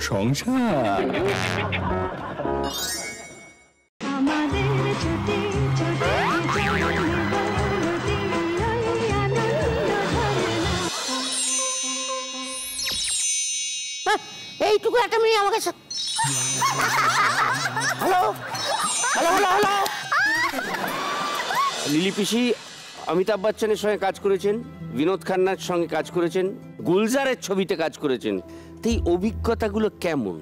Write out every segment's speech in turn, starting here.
সংসার। এইটুকু একটা মেয়ে আমাকে hello hello hello hello. Lily পিসি অমিতাভ বচ্চনের সঙ্গে কাজ করেছেন, বিনোদ খান্নার সঙ্গে কাজ করেছেন, গুলজারের ছবিতে কাজ করেছেন। তো এই অভিজ্ঞতাগুলো কেমন?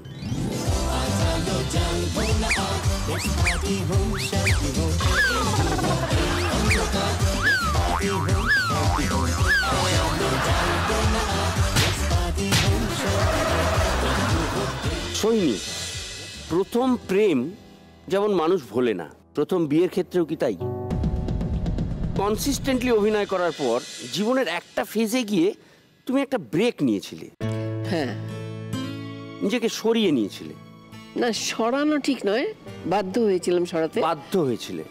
সৈনী, প্রথম প্রেম যেমন মানুষ ভোলে না, প্রথম বিয়ের ক্ষেত্রেও কি তাই? কনসিস্টেন্টলি অভিনয় করার পর জীবনের একটা ফেজে গিয়ে তুমি একটা ব্রেক নিয়েছিলে। হ্যাঁ, নিজেকে সরিয়ে নিয়েছিলে। না, সরানো ঠিক নয়, বাধ্য হয়েছিলাম সরাতে। বাধ্য হয়েছিলে।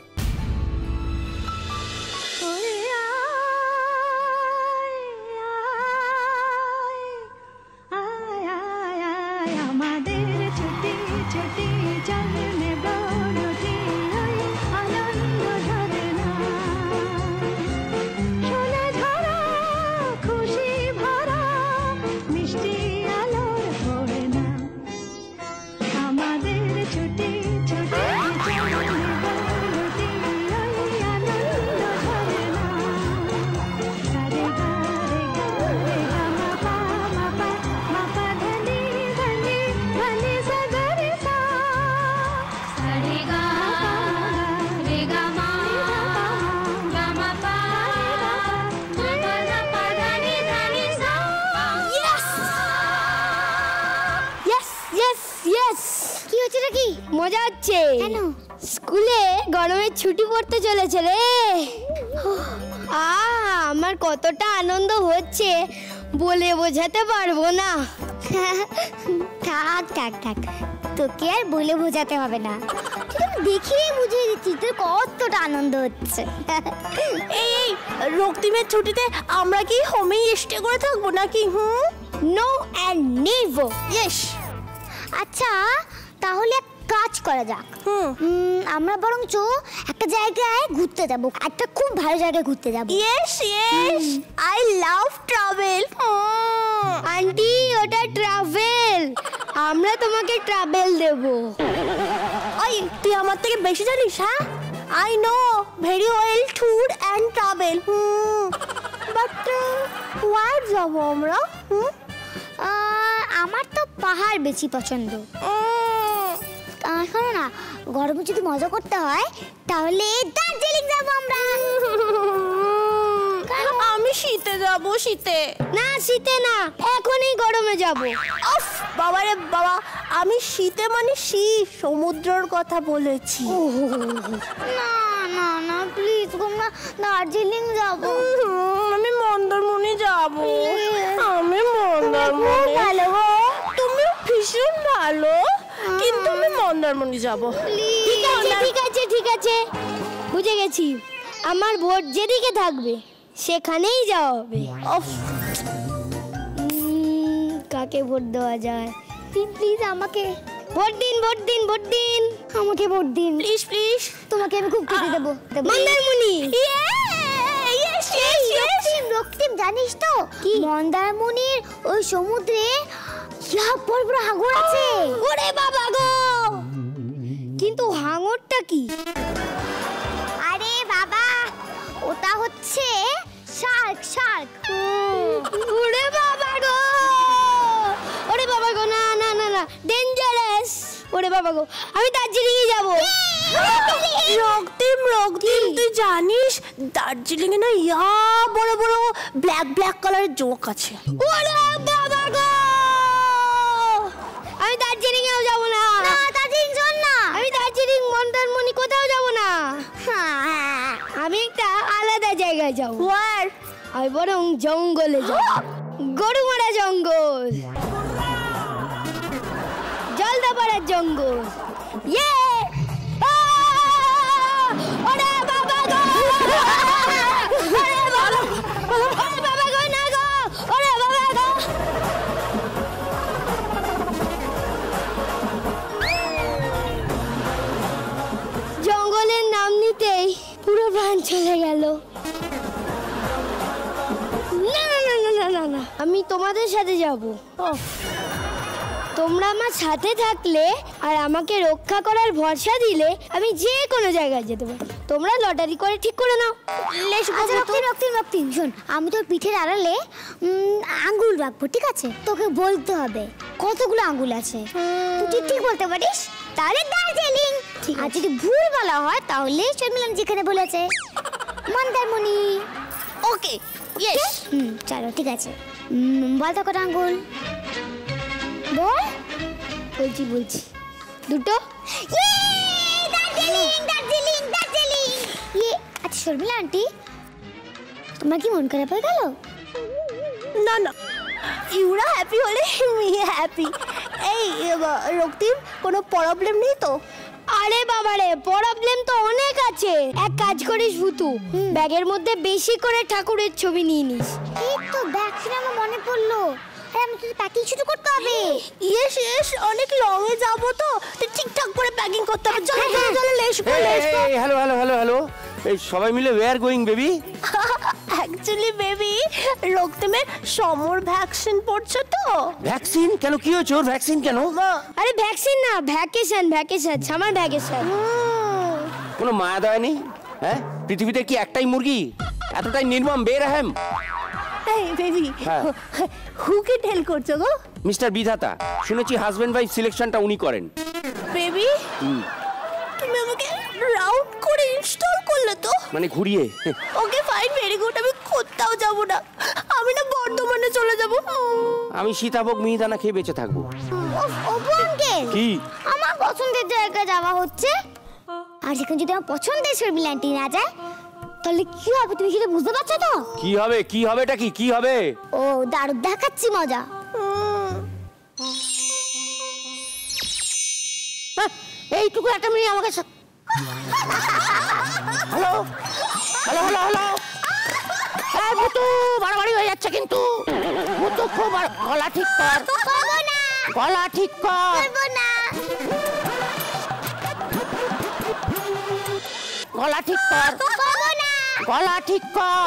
মজা হচ্ছে। স্কুলে গরমের ছুটি পড়তে চলেছে রে। আমার কতটা আনন্দ হচ্ছে বলে বোঝাতে পারবো না। থাক থাক থাক, তোকে আর বলে বোঝাতে হবে না, দেখিয়ে বুঝিয়ে দিচ্ছি তোর কতটা আনন্দ হচ্ছে। এই রক্তিমের ছুটিতে আমরা কি হোমেই স্টে করে থাকবো নাকি? No and never. ইয়েস। আচ্ছা, তাহলে কাজ করা যাক, আমরা বরঞ্চ একটা জায়গায় ঘুরতে যাব, একটা খুব ভালো জায়গায় ঘুরতে যাব। Yes yes, I love travel. Aunty, ওটা ট্রাভেল, আমরা তোমাকে ট্রাভেল দেব। ওই তুই আমার থেকে বেশি জানিস? হ্যাঁ, I know very well tour and travel. But হোয়ার যাব আমরা? আমার তো পাহাড় বেশি পছন্দ। শোনো না, গরমে যদি মজা করতে হয় তাহলে দার্জিলিং যাবো আমরা। আমি শীতে যাব। শীতে না, শীতে না, এখনই গরমে যাব। উফ বাবা রে বাবা, আমি শীতে মানে শীত সমুদ্রের কথা বলেছি। না না না, প্লিজ আমরা দার্জিলিং যাব। আমি মন্দারমণি যাব। আমি মন্দারমণি। ভালো গো, তুমি ভীষণ ভালো, কিন্তু আমি মন্দারমণি যাব। ঠিক আছে ঠিক আছে ঠিক আছে, বুঝে গেছি। আমার ভোট যেদিকে থাকবে সেখানেই যাওয়া হবে। কাকে ভোট দেওয়া যায়? প্লিজ আমাকে ভোট দিন, ভোট দিন, ভোট দিন, আমাকে ভোট দিন প্লিজ প্লিজ। তোমাকে আমি খুব খেতে দেবো। মন্দারমণি। রক্তিম, জানিস তো মন্দারমণির ওই সমুদ্রে বড় বড় হাঙর আছে। ওরে বাবা গো, কিন্তু হাঙরটা কি? আরে বাবা, ওটা হচ্ছে শার্ক। শার্ক। ওরে বাবা গো, ওরে বাবা গো, না না না না, ডেঞ্জারাস। ওরে বাবা গো, আমি দার্জিলিং যাব। রক্তিম রক্তিম, তুই জানিস দার্জিলিং এ না বড় বড় ব্ল্যাক ব্ল্যাক কালারের জোক আছে। ওরে বাবা গো, আমি দার্জিলিং এও যাব না। দার্জিলিং চল না। আমি দার্জিলিং, মন্দারমণি কোথাও যাব না। আমি একটা আলাদা জায়গায় যাব। আমি বরং জঙ্গলে যাব। গরুমারা জঙ্গল, জলদাপাড়ার জঙ্গল। ইয়ে, ওরে বাবা গো, ওরে বাবা, ওরে বাবা গো, না গো, ওরে বাবা গো। সাথে যাব। তোমরা আমার সাথে থাকলে আর আমাকে রক্ষা করার ভরসা দিলে আমি যে কোনো জায়গায় যেতে পারি। তোমরা লটারি করে ঠিক করে নাও। রক্তিম শোন, আমি তোর পিঠের আড়ালে আঙ্গুল রাখবো, ঠিক আছে? তোকে বলতে হবে কতগুলো আঙ্গুল আছে। তুই ঠিক বলতে পারিস তাহলে দার্জিলিং, আর যদি ভুল বলা হয় তাহলে শর্মিলা যেখানে বলেছে মন্দারমণি। ওকে, ইয়েস। চলো ঠিক আছে, বল তো কটা আঙ্গুল বল। বলছি দুটো। দার্জিলিং। আচ্ছা শর্মিলা আন্টি, তোমার কি মন খারাপ হয়ে গেল? না না, ইউরা হ্যাপি হলে আমি হ্যাপি। এই রক্তিম, কোনো প্রবলেম নেই তো? আরে বাবারে, প্রবলেম তো অনেক আছে। এক কাজ করিস ভুতু, ব্যাগের মধ্যে বেশি করে ঠাকুরের ছবি নিয়ে নিস। এই তো ব্যাগ শুনে আমার মনে পড়লো, আমি তো প্যাকিং শুরু করতে হবে। ইয়েস, অনেক লং এ যাব তো, ঠিকঠাক করে প্যাকিং করতে হবে। চলো লেস কর। হ্যালো, এই সবাই মিলে where going baby? Actually baby, রক্তিমের সমর ভ্যাকসিন পড়ছে তো। ভ্যাকসিন কেন? কি হয়েছে ওর? ভ্যাকসিন কেন? আরে ভ্যাকসিন না, ভ্যাকেশন, সামার ভ্যাকেশন। কোনো মায়া দয়া নেই? হ্যাঁ, পৃথিবীতে কি একটাই মুরগি? এতটাই নির্মম বেরহম? এই বেবি, হ্যাঁ। হুকে টেল করছো গো? মিস্টার বিধাতা, শুনেছি হাজবেন্ড ওয়াইফ সিলেকশনটা উনি করেন। বেবি, তুমি আমাকে রাউন্ড করে ইনস্টল করলে তো? মানে ঘুরিয়ে? Okay fine, very good. আমি কোথাও যাব না, আমি না বর্ধমানে চলে যাব। আমি সীতাভোগ মিহিদানা খেয়ে বেঁচে থাকবো। অপু আঙ্কেল, কি? আমার পছন্দের জায়গায় যাওয়া হচ্ছে, আর সেখানে যদি আমার পছন্দের শর্মিলা আন্টি না যায় তাহলে কি হবে তুমি সেটা বুঝতে পারছো তো? কি হবে এটা কি হবে? ও দারুণ, দেখাচ্ছি মজা। এইটুকু একটা মেয়ে আমাকে হ্যালো। হ্যাঁ ভুতু, বাড়াবাড়ি হয়ে যাচ্ছে কিন্তু। ভুতু খুব গলা ঠিক কর। গলা ঠিক কর। গলা ঠিক কর। গলা ঠিক কর।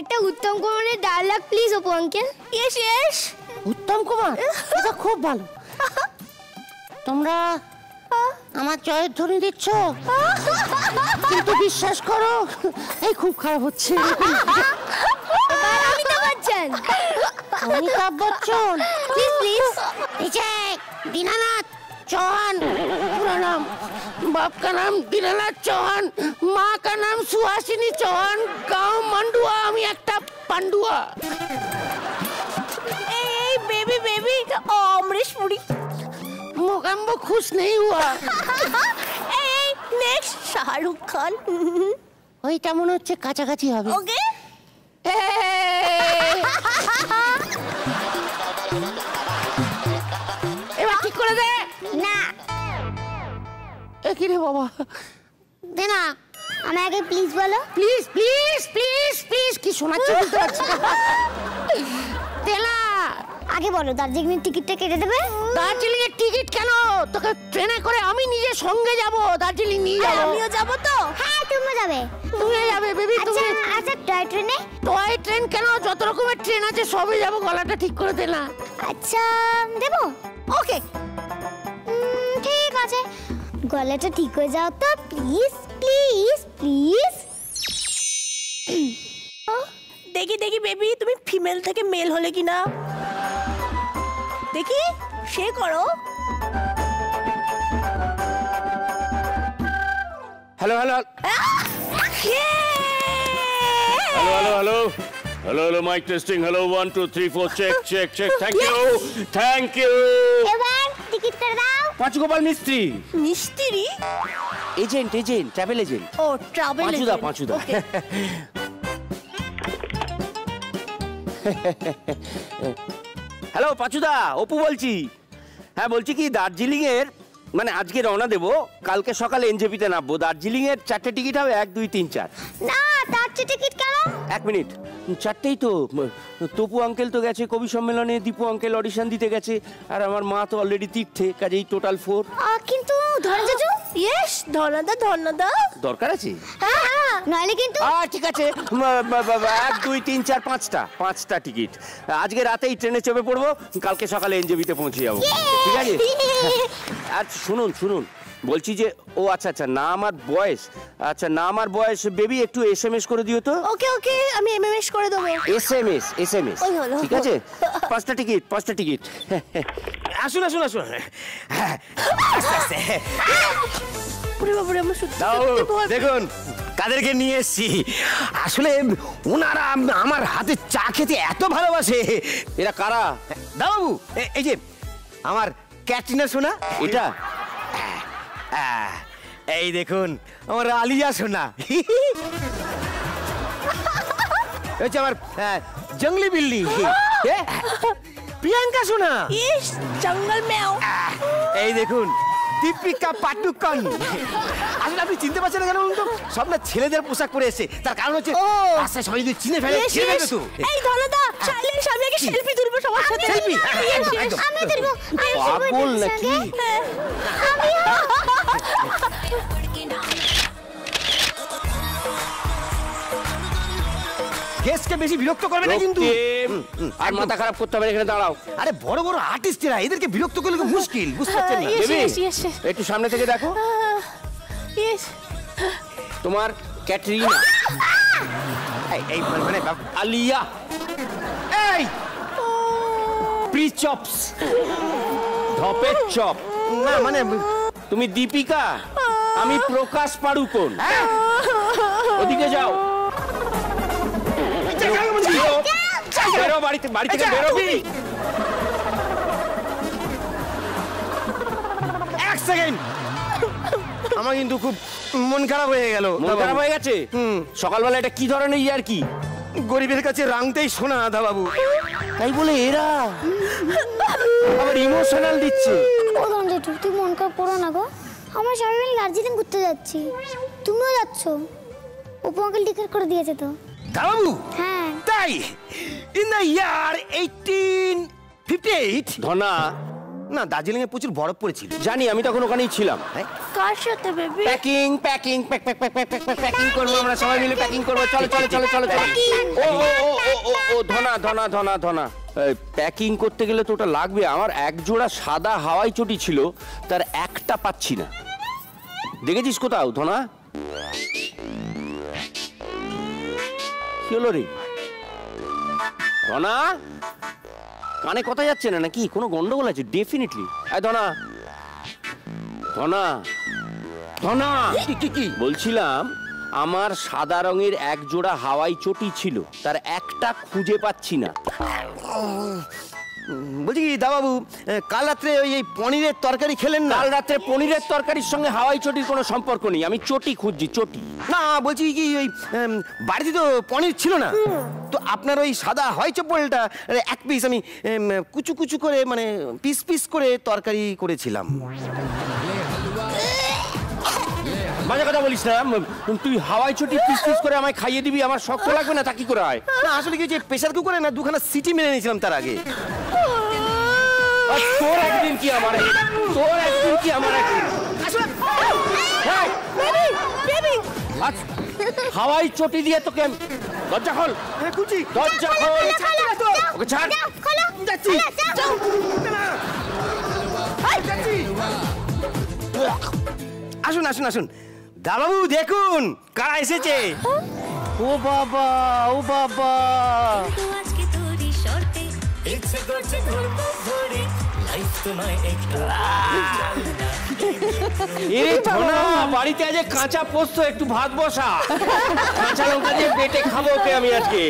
একটা উত্তম কুমারের dialogue please Apu uncle. Yes. Uttam Kumar, এটা খুব ভালো। তোমরা আমার জয়ের ধ্বনি দিচ্ছ, কিন্তু বিশ্বাস করো এই খুব খারাপ হচ্ছে। অমিতাভ বচ্চন। অমিতাভ বচ্চন, প্লিজ। এই যে दीनानाथ चौहान, पूरा नाम। बाप का नाम दीनानाथ चौहान, माँ का नाम सुहासिनी चौहान, गांव मंडुआ, আমি একটা পান্ডুয়া। এই বেবি অমরেশ পুরী। मोगम्बो खुश नहीं हुआ। এই নেক্সট শাহরুখ খান। ওইটা মনে হচ্ছে কাছাকাছি হবে। ওকে। এবার ঠিক করে দে না, কি রে বাবা, দে না, আমাকে প্লিজ বলো। প্লিজ প্লিজ প্লিজ প্লিজ, কি শোনাচ্ছি বুঝতে পারছি না। তেলা, আগে বলো দার্জিলিং টিকিটটা কেটে দেবে। দার্জিলিং এর টিকিট কেন? তোকে ট্রেনে করে আমি নিজে সঙ্গে যাব, দার্জিলিং নিয়ে যাব। আমিও যাব তো। হ্যাঁ তুমি যাবে। তুমি যাবে বেবি, তুমি। আচ্ছা টয় ট্রেনে? টয় ট্রেন কেন? যত রকমের ট্রেন আছে সবই যাব। গলাটা ঠিক করে দে না। আচ্ছা দেবো। ওকে, ঠিক আছে, গলাটা ঠিক হয়ে যাও তো প্লিজ প্লিজ প্লিজ। দেখি বেবি, তুমি ফিমেল থেকে মেল হলে কিনা দেখি। সে করো। Hello mike testing. Hello 1 2 3 4 check. Thank you. এবার টিকিট করে দাও। Panchgopal Mistri, Mistri, agent travel agent. ও ট্রাভেল পাঁচুদা। হ্যালো পাঁচুদা, অপু বলছি। হ্যাঁ বলছি কি, দার্জিলিং এর মানে আজকে রওনা দেবো, কালকে সকালে এনজেপিতে নামবো। দার্জিলিং এর 4টে টিকিট হবে, 1 2 3 4। না, তার টিকিট কেন? 1 মিনিট, 4টেই তো। তপু আঙ্কেল তো গেছে কবি সম্মেলনে, দীপু আঙ্কেল অডিশন দিতে গেছে, আর আমার মা তো অলরেডি তীর্থে, কাজেই টোটাল 4। কিন্তু ধরে যাচ্ছ। ইয়েস, ধর্ণাদা। দরকার আছে? হ্যাঁ, নইলে কিন্তু ঠিক আছে 1 2 3 4 5টা টিকিট। আজকে রাতেই ট্রেনে চেপে পড়বো, কালকে সকালে এনজেবিতে পৌঁছে যাবো, ঠিক আছে? আর শুনুন বলছি যে ও আচ্ছা না আমার বয়স বেবি একটু SMS করে দিও তো। ওকে আমি MMS করে দেবো। SMS ওই হলো। ঠিক আছে? 5টা টিকিট। আসুন আস্তে পুরো বাবুরে আমার সত্যি দেখুন কাদেরকে নিয়ে এসেছি। আসলে ওনারা আমার হাতে চা খেতে এত ভালোবাসে। এরা কারা? দাও এই যে আমার ক্যাটরিনা সোনা, এটা এই দেখুন আমার আলিয়া সোনা, হচ্ছে আমার জঙ্গলি বিল্লি প্রিয়াঙ্কা সোনা, ইস জঙ্গল ম্যাও। এই দেখুন দীপিকা পাডুকোন। আসলে আপনি চিনতে পারছেন না কেন বলুন তো? সব না ছেলেদের পোশাক পরে এসে, তার কারণ হচ্ছে রাস্তায় সবাই যদি চিনে ফেলে তো। এই ধরদা চাইলে সামনে কি সেলফি তুলবো সবার সাথে? সেলফি আমি তুলবো। পাগল নাকি? গেস্টকে বেশি বিরক্ত করবে না কিন্তু। আর মাথা খারাপ করতে হবে, এখানে দাঁড়াও। আরে বড় আর্টিস্টরা, এদেরকে বিরক্ত করলে তো মুশকিল, বুঝতে পারছেন না? বেবি একটু সামনে থেকে দেখো, তোমার ক্যাটরিনা, এই মানে আলিয়া, এই প্রিচপস, ধপের চপ। না মানে তুমি দীপিকা, আমি প্রকাশ পাড়ুকোন। ওদিকে যাও, বেরো বাড়ি থেকে বেরোবি। এক সেকেন্ড, আমার কিন্তু খুব মন খারাপ হয়ে গেল। মন খারাপ হয়ে গেছে? সকালবেলা এটা কি ধরনের ইয়ার কি? গরিবের কাছে রাংতেই সোনা দাবাবু। তাই বলে এরা আবার ইমোশনাল দিচ্ছে। ও দণ্ডেটু, তুই মন খারাপ করো না গো। আমরা সবাই মিলে দার্জিলিং ঘুরতে যাচ্ছি, তুমিও যাচ্ছ। অপু আঙ্কেল টিকিট করে দিয়েছে তো। দাবাবু হ্যাঁ তাই? ইন দ্য ইয়ার 1858 ধনা, না দার্জিলিং এ প্রচুর বরফ পড়েছিল। জানি, আমি তখন ওখানেই ছিলাম। কার সাথে বেবি? প্যাকিং করবো আমরা সবাই মিলে, প্যাকিং করবো। চলো। ও ধনা প্যাকিং করতে গেলে তো ওটা লাগবে। আমার এক জোড়া সাদা হাওয়াই চটি ছিল, তার একটা পাচ্ছি না। দেখেছিস কোথাও ধনা? কি হলো রে ধনা? কানে কথা যাচ্ছে না নাকি? কোনো গন্ডগোল আছে ডেফিনেটলি। ধনা কি বলছিলাম, আমার সাদা রঙের এক জোড়া হাওয়াই চটি ছিল, তার একটা খুঁজে পাচ্ছি না। বলছি কি দাবাবু, কাল রাত্রে ওই পনিরের তরকারি খেলেন না? কাল রাত্রে পনিরের তরকারির সঙ্গে হাওয়াই চটির কোনো সম্পর্ক নেই। আমি চটি খুঁজছি, চটি। না বলছি কি ওই বাড়িতে তো পনির ছিল না, তো আপনার ওই সাদা হাওয়াই চপ্পলটা এক পিস আমি কুচু করে মানে পিস করে তরকারি করেছিলাম। বাজে কথা বলিস না। তুই হাওয়াই চটি পিস করে আমায় খাইয়ে দিবি, আমার শক্ত লাগবে না? তা কি করে হয়? না আসলে কি প্রেসার কুকারে না দুখানা সিটি মেরে নিয়েছিলাম তার আগে। তোর একদিন কি আমার একদিন। হাওয়াই চটি দিয়ে তোকে দরজা খোল। দরজা খোল। ওকে ছাড়। যাচ্ছি। আসুন দাবাবু, দেখুন কারা এসেছে। ও বাবা বাড়িতে আজ কাঁচা পোস্ত, একটু ভাত বসা, কাঁচা লঙ্কা দিয়ে বেটে খাবো ওকে আমি আজকে।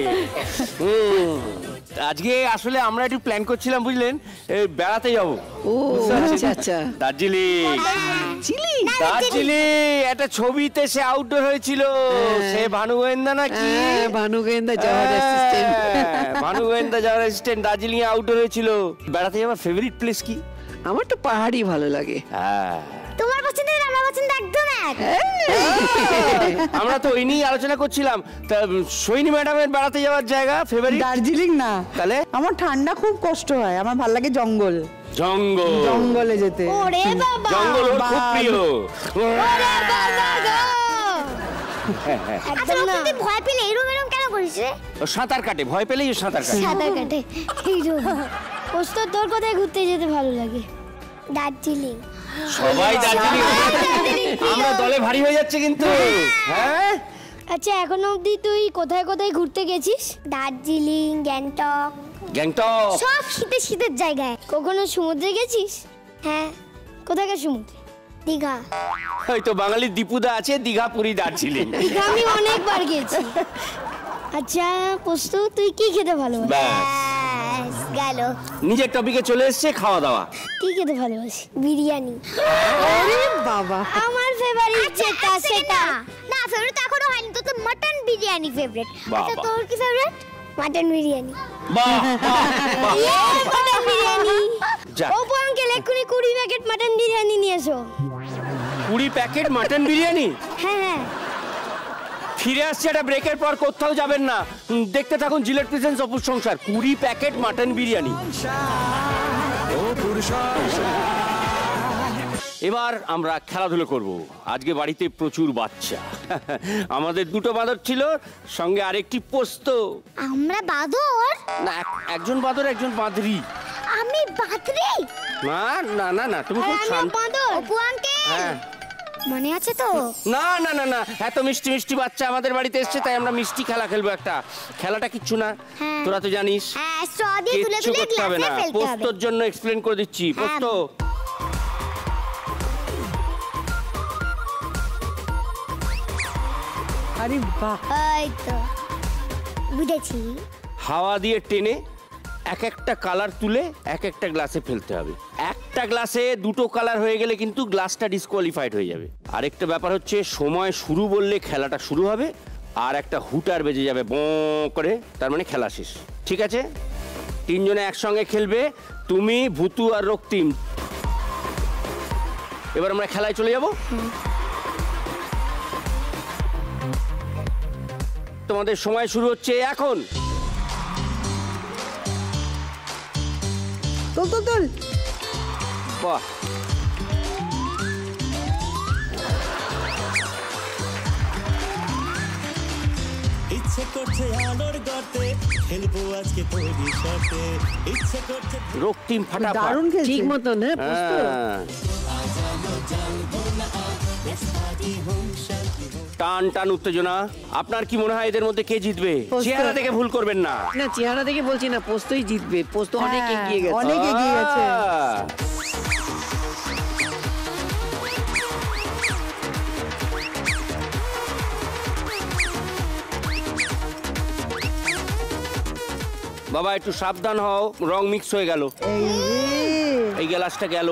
আজকে আসলে আমরা একটু প্ল্যান করছিলাম, বুঝলেন, বেড়াতে যাবো। ও আচ্ছা দার্জিলিং একটা ছবিতে সে আউটডোর হয়েছিল, সে ভানু গোয়েন্দা নাকি? ভানু গোয়েন্দা যাওয়ার অ্যাসিস্ট্যান্ট। ভানু গোয়েন্দা যাওয়ার অ্যাসিস্ট্যান্ট দার্জিলিং এ আউটডোর হয়েছিল। বেড়াতে যাওয়ার ফেভারিট প্লেস কি? আমার তো পাহাড়ি ভালো লাগে। তোমার পছন্দ আর আমার পছন্দ একদম এক। আমরা তো ওই নিয়ে আলোচনা করছিলাম। তা সৈনী ম্যাডামের বেড়াতে যাওয়ার জায়গা ফেভারিট? দার্জিলিং না, তাহলে আমার ঠান্ডা খুব কষ্ট হয়, আমার ভালো লাগে জঙ্গলে যেতে। ওরে বাবা, জঙ্গল ওর খুব প্রিয়। আচ্ছা তুই ভয় পেলে এরম এরম কেন করিস রে? ও সাঁতার কাটে, ভয় পেলেই ও সাঁতার কাটে। সাঁতার কাটে পোস্ত। তোর কোথায় ঘুরতে যেতে ভালো লাগে? দার্জিলিং। সবাই দার্জিলিং, আমরা দলে ভারী হয়ে যাচ্ছে কিন্তু। হ্যাঁ আচ্ছা এখনো অবধি তুই কোথায় কোথায় ঘুরতে গেছিস? দার্জিলিং, গ্যাংটক। গ্যাংটক সব শীতের শীতের জায়গায়। কখনো সমুদ্রে গেছিস? হ্যাঁ। কোথাকার সমুদ্রে? দীঘা। ওই তো বাঙালির দীপুদা আছে, দীঘা, পুরী, দার্জিলিং। দীঘা আমি অনেকবার গেছি। আচ্ছা পোস্ত তুই কি খেতে ভালোবাসিস? ব্যাস গেল। নিজের টপিকে চলে এসেছে, খাওয়া দাওয়া। কি খেতে ভালোবাসি? বিরিয়ানি। আরে বাবা, আমার ফেভারিট যেটা সেটা। না ফেভারিট এখনো হয়নি, তো তো মটন বিরিয়ানি ফেভারিট। আচ্ছা তোর কি ফেভারিট? মটন বিরিয়ানি। বাহ মটন বিরিয়ানি। যা। ওপো আঙ্কেল এক্ষুনি 20 প্যাকেট মটন বিরিয়ানি নিয়ে এসো। 20 প্যাকেট মটন বিরিয়ানি? হ্যাঁ হ্যাঁ। ফিরে আসছে একটা ব্রেকের পর, কোথাও যাবেন না, দেখতে থাকুন জিলেট প্রেজেন্স অপুর সংসার। 20 প্যাকেট মটন বিরিয়ানি। এবার আমরা খেলাধুলো করব। আজকে বাড়িতে প্রচুর বাচ্চা। আমাদের দুটো বাঁদর ছিল, সঙ্গে আরেকটি পোস্ত। আমরা বাদর? না, একজন বাঁদর একজন বাঁদরি। আমি বাদরি? না না না না, তুমি খুব শান্ত। বাদর। ওপো আঙ্কেল হ্যাঁ মনে আছে তো? না না না না, এত মিষ্টি মিষ্টি বাচ্চা আমাদের বাড়িতে এসেছে, তাই আমরা মিষ্টি খেলা খেলবো একটা। খেলাটা কিচ্ছু না, তোরা তো জানিস। হ্যাঁ স্ট্র দিয়ে তুলে কিচ্ছু তুলে করতে হবে গ্লাসে না, ফেলতে হবে। পোস্তর জন্য এক্সপ্লেন করে দিচ্ছি। পোস্ত, আরে বাহ, এই তো বুঝেছি। হাওয়া দিয়ে টেনে এক একটা কালার তুলে এক একটা গ্লাসে ফেলতে হবে। একটা গ্লাসে দুটো কালার হয়ে গেলে কিন্তু গ্লাসটা ডিসকোয়ালিফাইড হয়ে যাবে। আরেকটা ব্যাপার হচ্ছে, সময় শুরু বললে খেলাটা শুরু হবে, আর একটা হুটার বেজে যাবে বঁ করে, তার মানে খেলা শেষ। ঠিক আছে, তিনজনে একসঙ্গে খেলবে, তুমি, ভুতু আর রক্তিম। এবার আমরা খেলায় চলে যাব। তোমাদের সময় শুরু হচ্ছে এখন। তোল তোল তোল। বাহ, ইচ্ছে করছে আলোর গর্তে খেলবো আজকে তোরই সাথে। ইচ্ছে করছে রক্তিম ফাটাফাট। দারুণ খেলছে। ঠিক মতন। হ্যাঁ পোস্ত। হ্যাঁ। টান টান উত্তেজনা। আপনার কি মনে হয় এদের মধ্যে কে জিতবে? পোস্ত। চেহারা দেখে ভুল করবেন না। না চেহারা দেখে বলছি না, পোস্তই জিতবে। পোস্ত অনেক হ্যাঁ, এগিয়ে গেছে। অনেক এগিয়ে গেছে। বাবা একটু সাবধান হও, রং মিক্স হয়ে গেল। এই রে, এই গ্লাসটা গেল।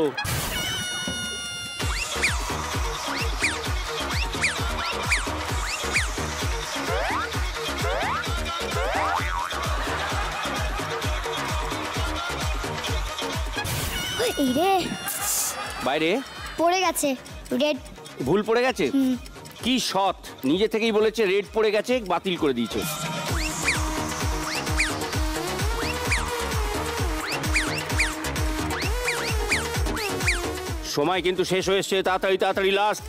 এই রে বাইরে পড়ে গেছে রেড। ভুল পড়ে গেছে। কি সৎ, নিজে থেকেই বলেছে রেড পড়ে গেছে, বাতিল করে দিয়েছে। সময় কিন্তু শেষ হয়েছে, তাড়াতাড়ি তাড়াতাড়ি লাস্ট।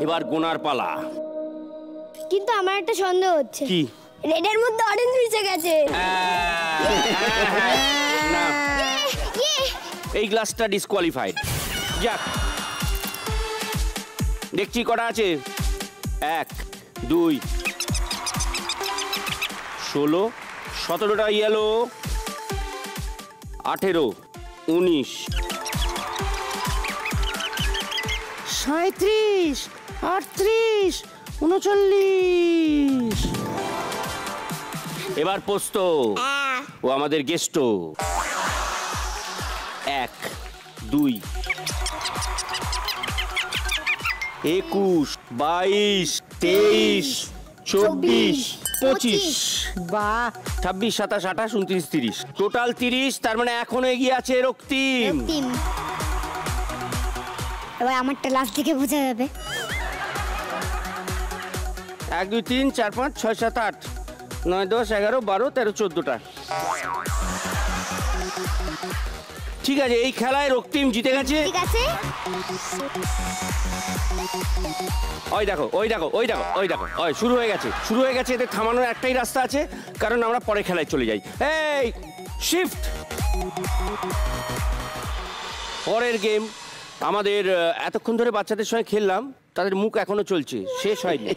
এবার গোনার পালা। কিন্তু আমার একটা সন্দেহ হচ্ছে। কি? রেডের মধ্যে অরেঞ্জ মিশে গেছে। না, এই গ্লাসটা ডিসকোয়ালিফাইড। যাক, দেখছি কটা আছে। 1 2 16 17টা ইয়েলো, 18 19 37 38 39। এবার পোস্ত, ও আমাদের গেস্ট। 1 2 21 22 23 24 25 বাহ, 26 27 28 29 30, টোটাল 30। তার মানে এখনো এগিয়ে আছে রক্তিম। রক্তিম। এবার আমারটা লাস্ট দিকে বোঝা যাবে। 1 2 3 4 5 6 7 8 9 10 11 12 13 14টা। ঠিক আছে, এই খেলায় রক্তিম জিতে গেছে। ঠিক আছে। ওই দেখো ওই দেখো ওই দেখো ওই দেখো ওই শুরু হয়ে গেছে, শুরু হয়ে গেছে। এদের থামানোর একটাই রাস্তা আছে, কারণ আমরা পরে খেলায় চলে যাই। এই শিফট। পরের গেম আমাদের এতক্ষণ ধরে বাচ্চাদের সঙ্গে খেললাম, তাদের মুখ এখনো চলছে, শেষ হয়নি।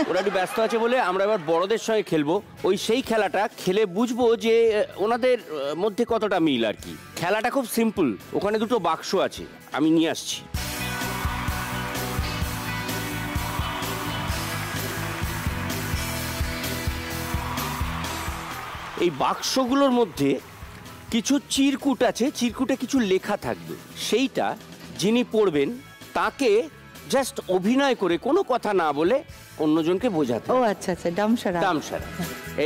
ওরা একটু ব্যস্ত আছে বলে আমরা এবার বড়দের সঙ্গে খেলবো। ওই সেই খেলাটা খেলে বুঝবো যে ওনাদের মধ্যে কতটা মিল আর কি। খেলাটা খুব সিম্পল। ওখানে দুটো বাক্স আছে, আমি নিয়ে আসছি। এই বাক্সগুলোর মধ্যে কিছু চিরকুট আছে, চিরকুটে কিছু লেখা থাকবে। সেইটা যিনি পড়বেন তাকে জাস্ট অভিনয় করে কোনো কথা না বলে অন্যজনকে বোঝাতে। ও আচ্ছা আচ্ছা, ডামসারা। ডামসারা।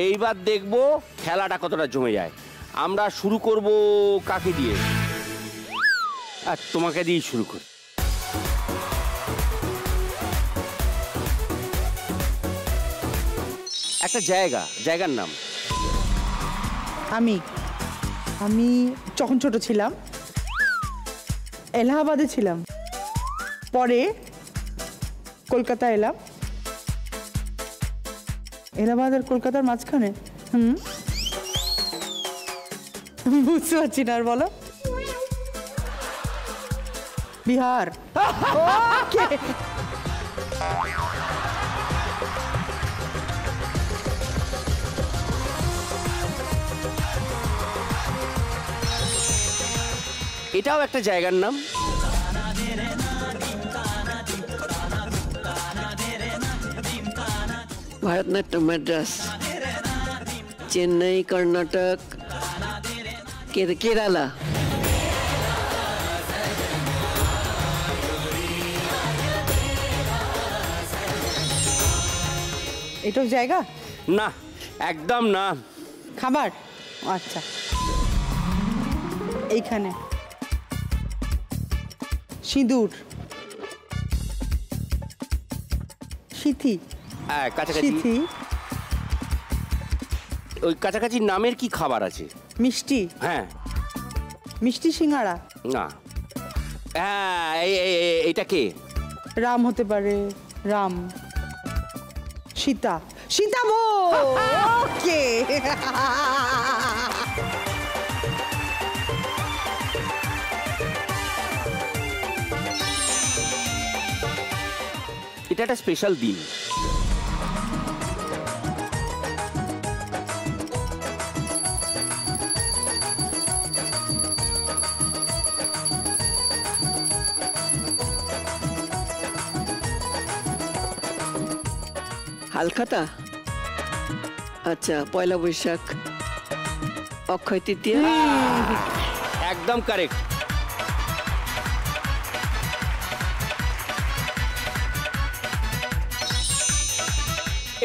এইবার দেখবো খেলাটা কতটা জমে যায়। আমরা শুরু করব কাকে দিয়ে? আর তোমাকে দিয়েই শুরু করি। একটা জায়গার নাম। আমি যখন ছোট ছিলাম এলাহাবাদে ছিলাম, পরে কলকাতা এলাম। এলাহাবাদ আর কলকাতার মাঝখানে বুঝতে পারছি না, আর বলো। বিহার। এটাও একটা জায়গার নাম। ভারতনাট্যম মাদ্রাস, চেন্নাই কর্ণাটক, কেরালা। এটাও জায়গা না, একদম না। খাবার? আচ্ছা, এইখানে সিঁদুর, সিথি। হ্যাঁ, কাছাকাছি। সিথি। ওই কাছাকাছি নামের কি খাবার আছে? মিষ্টি। হ্যাঁ। মিষ্টি সিঙ্গাড়া? না। হ্যাঁ, এইটা কে? রাম হতে পারে, রাম। সীতা, সীতা বো। ওকে। এটা একটা স্পেশাল দিন। হালখাতা? আচ্ছা, পয়লা বৈশাখ, অক্ষয় তৃতীয়া। একদম কারেক্ট।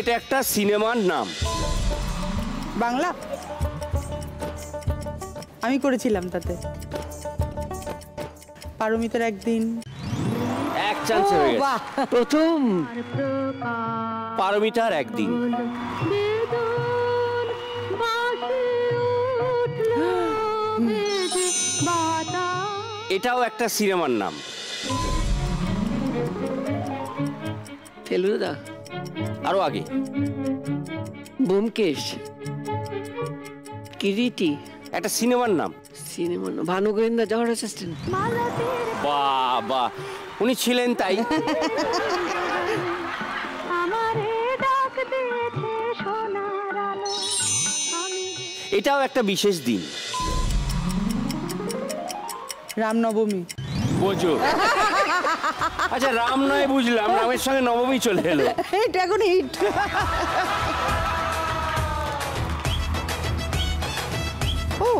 এটা একটা সিনেমার নাম। বাংলা? আমি করেছিলাম তাতে। পারমিতার একদিন। এক চান্স হয়ে গেছে। প্রথম পারমিতার একদিন। এটাও একটা সিনেমার নাম। ফেলুদা? আরো আগে। ব্যোমকেশ, কিরিটি। একটা সিনেমার নাম। সিনেমার নাম ভানু গোয়েন্দা, জহর অ্যাসিস্ট্যান্ট। বাবা, উনি ছিলেন তাই। এটাও একটা বিশেষ দিন। রামনবমী। বোঝো। আচ্ছা, রাম নয় বুঝলাম, রামের সঙ্গে নবমী চলে এলো। এটা এখন হিট।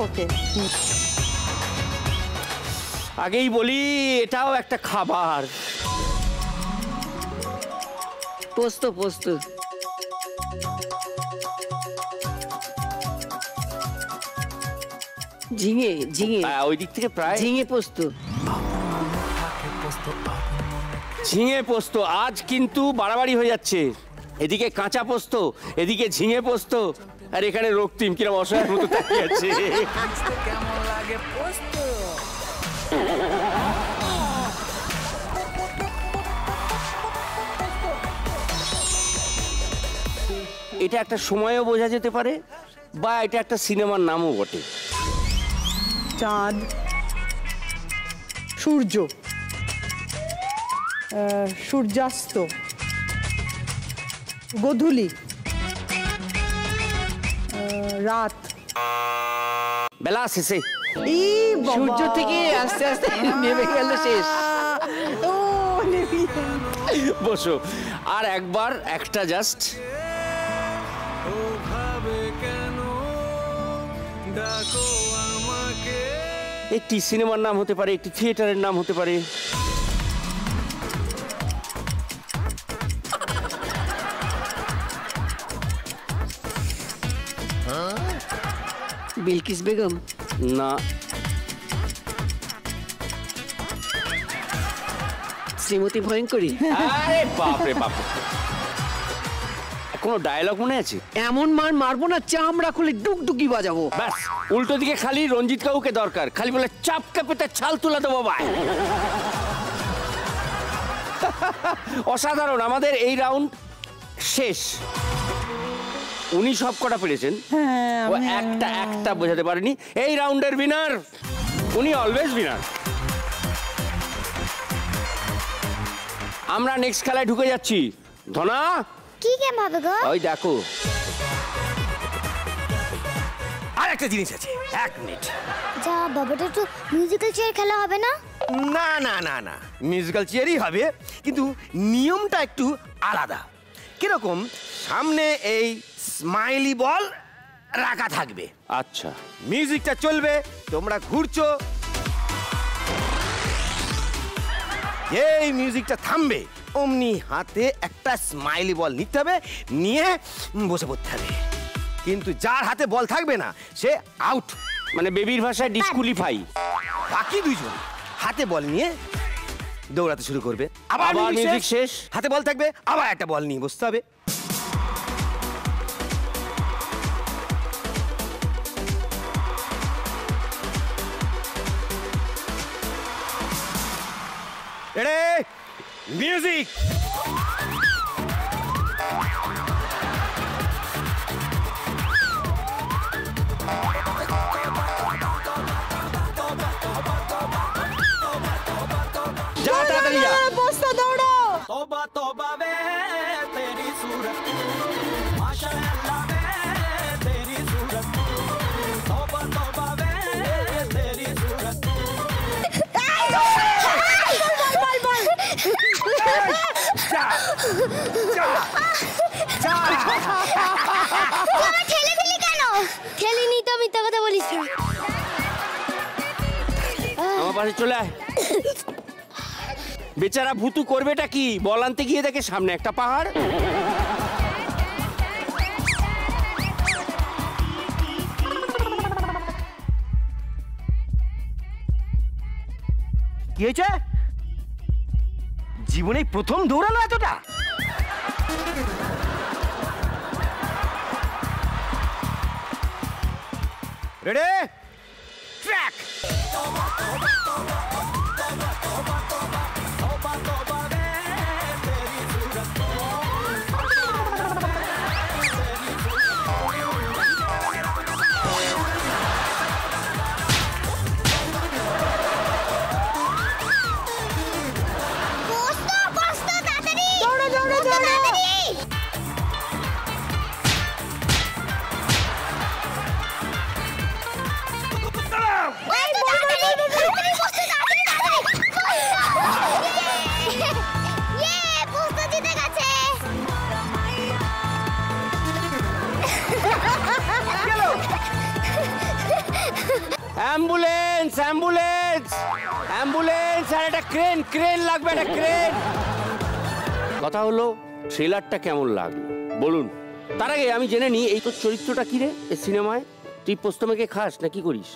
ওকে, আগেই বলি এটাও একটা খাবার। পোস্ত, পোস্ত। ঝিঙে, ঝিঙে। ওই দিক থেকে প্রায়। ঝিঙে পোস্ত। ঝিঙে পোস্ত। আজ কিন্তু বাড়াবাড়ি হয়ে যাচ্ছে। এদিকে কাঁচা পোস্ত, এদিকে ঝিঙে পোস্ত। আর এখানে রক্তিম কিরম অসহায়ের মতো তাকিয়ে আছে। কেমন লাগে পোস্ত? এটা একটা সময়ও বোঝা যেতে পারে, বা এটা একটা সিনেমার নামও বটে। চাঁদ, সূর্য, সূর্যাস্ত, গোধূলি, রাত, বেলা শেষে। সূর্য থেকে আস্তে আস্তে নেমে গেল শেষ। বসো, আর একবার একটা জাস্ট। একটি সিনেমার নাম হতে পারে, একটি থিয়েটারের নাম হতে পারে। বিলকিস বেগম না। শ্রীমতী ভয়ঙ্করী। আরে বাপ রে বাপ, কোনো ডায়লগ মনে আছে? এমন মার মারবো না চামড়া খুলে ডুকডুকি বাজাবো। ব্যাস, উল্টো দিকে খালি রঞ্জিত কাকুকে দরকার, খালি বলে চাপকা পেতে ছাল তুলা দেবো ভাই। অসাধারণ। আমাদের এই রাউন্ড শেষ। উনি সব কটা পেরেছেন, ও একটা বোঝাতে পারেনি। এই রাউন্ডের উইনার উনি, অলওয়েজ উইনার। আমরা নেক্সট খেলায় ঢুকে যাচ্ছি। ধনা, কি গেম হবে গো? ওই দেখো। আর একটা জিনিস আছে, 1 মিনিট। যা বাবাটা, একটু মিউজিক্যাল চেয়ার খেলা হবে না? না না না না, মিউজিক্যাল চেয়ারই হবে, কিন্তু নিয়মটা একটু আলাদা। কিরকম? সামনে এই স্মাইলি বল রাখা থাকবে। আচ্ছা, মিউজিকটা চলবে, তোমরা ঘুরছো। এই মিউজিকটা থামবে, অমনি হাতে একটা স্মাইলি বল নিতে হবে, নিয়ে বসে পড়তে হবে। কিন্তু যার হাতে বল থাকবে না সে আউট, মানে বেবির ভাষায় ডিসকুলিফাই। বাকি দুজন হাতে বল নিয়ে দৌড়াতে শুরু করবে। আবার মিউজিক শেষ, হাতে বল থাকবে, আবার একটা বল নিয়ে বসতে হবে। Ready, music. যা তাড়াতাড়ি যা। পোস্তা দৌড়ো। तौबा तौबा वे तेरी सूरत, माशाअल्लाह वे तेरी सूरत, तौबा तौबा वे तेरी सूरत। খেলিনি তো, মিথ্যা কথা বলিস না। আমার পাশে চলে আয়। বেচারা ভুতু করবেটা কি? বল আনতে গিয়ে দেখে সামনে একটা পাহাড়। কি হয়েছে? জীবনে প্রথম দৌড়ালো এতটা? Ready, track. Ambulance, ambulance, ambulance! আর একটা ক্রেন, ক্রেন লাগবে, একটা ক্রেন। কথা হলো, ট্রেলারটা কেমন লাগলো বলুন। তার আগে আমি জেনে নিই, এই তোর চরিত্রটা কি রে এই সিনেমায়? তুই পোস্ত মেখে খাস না কি করিস?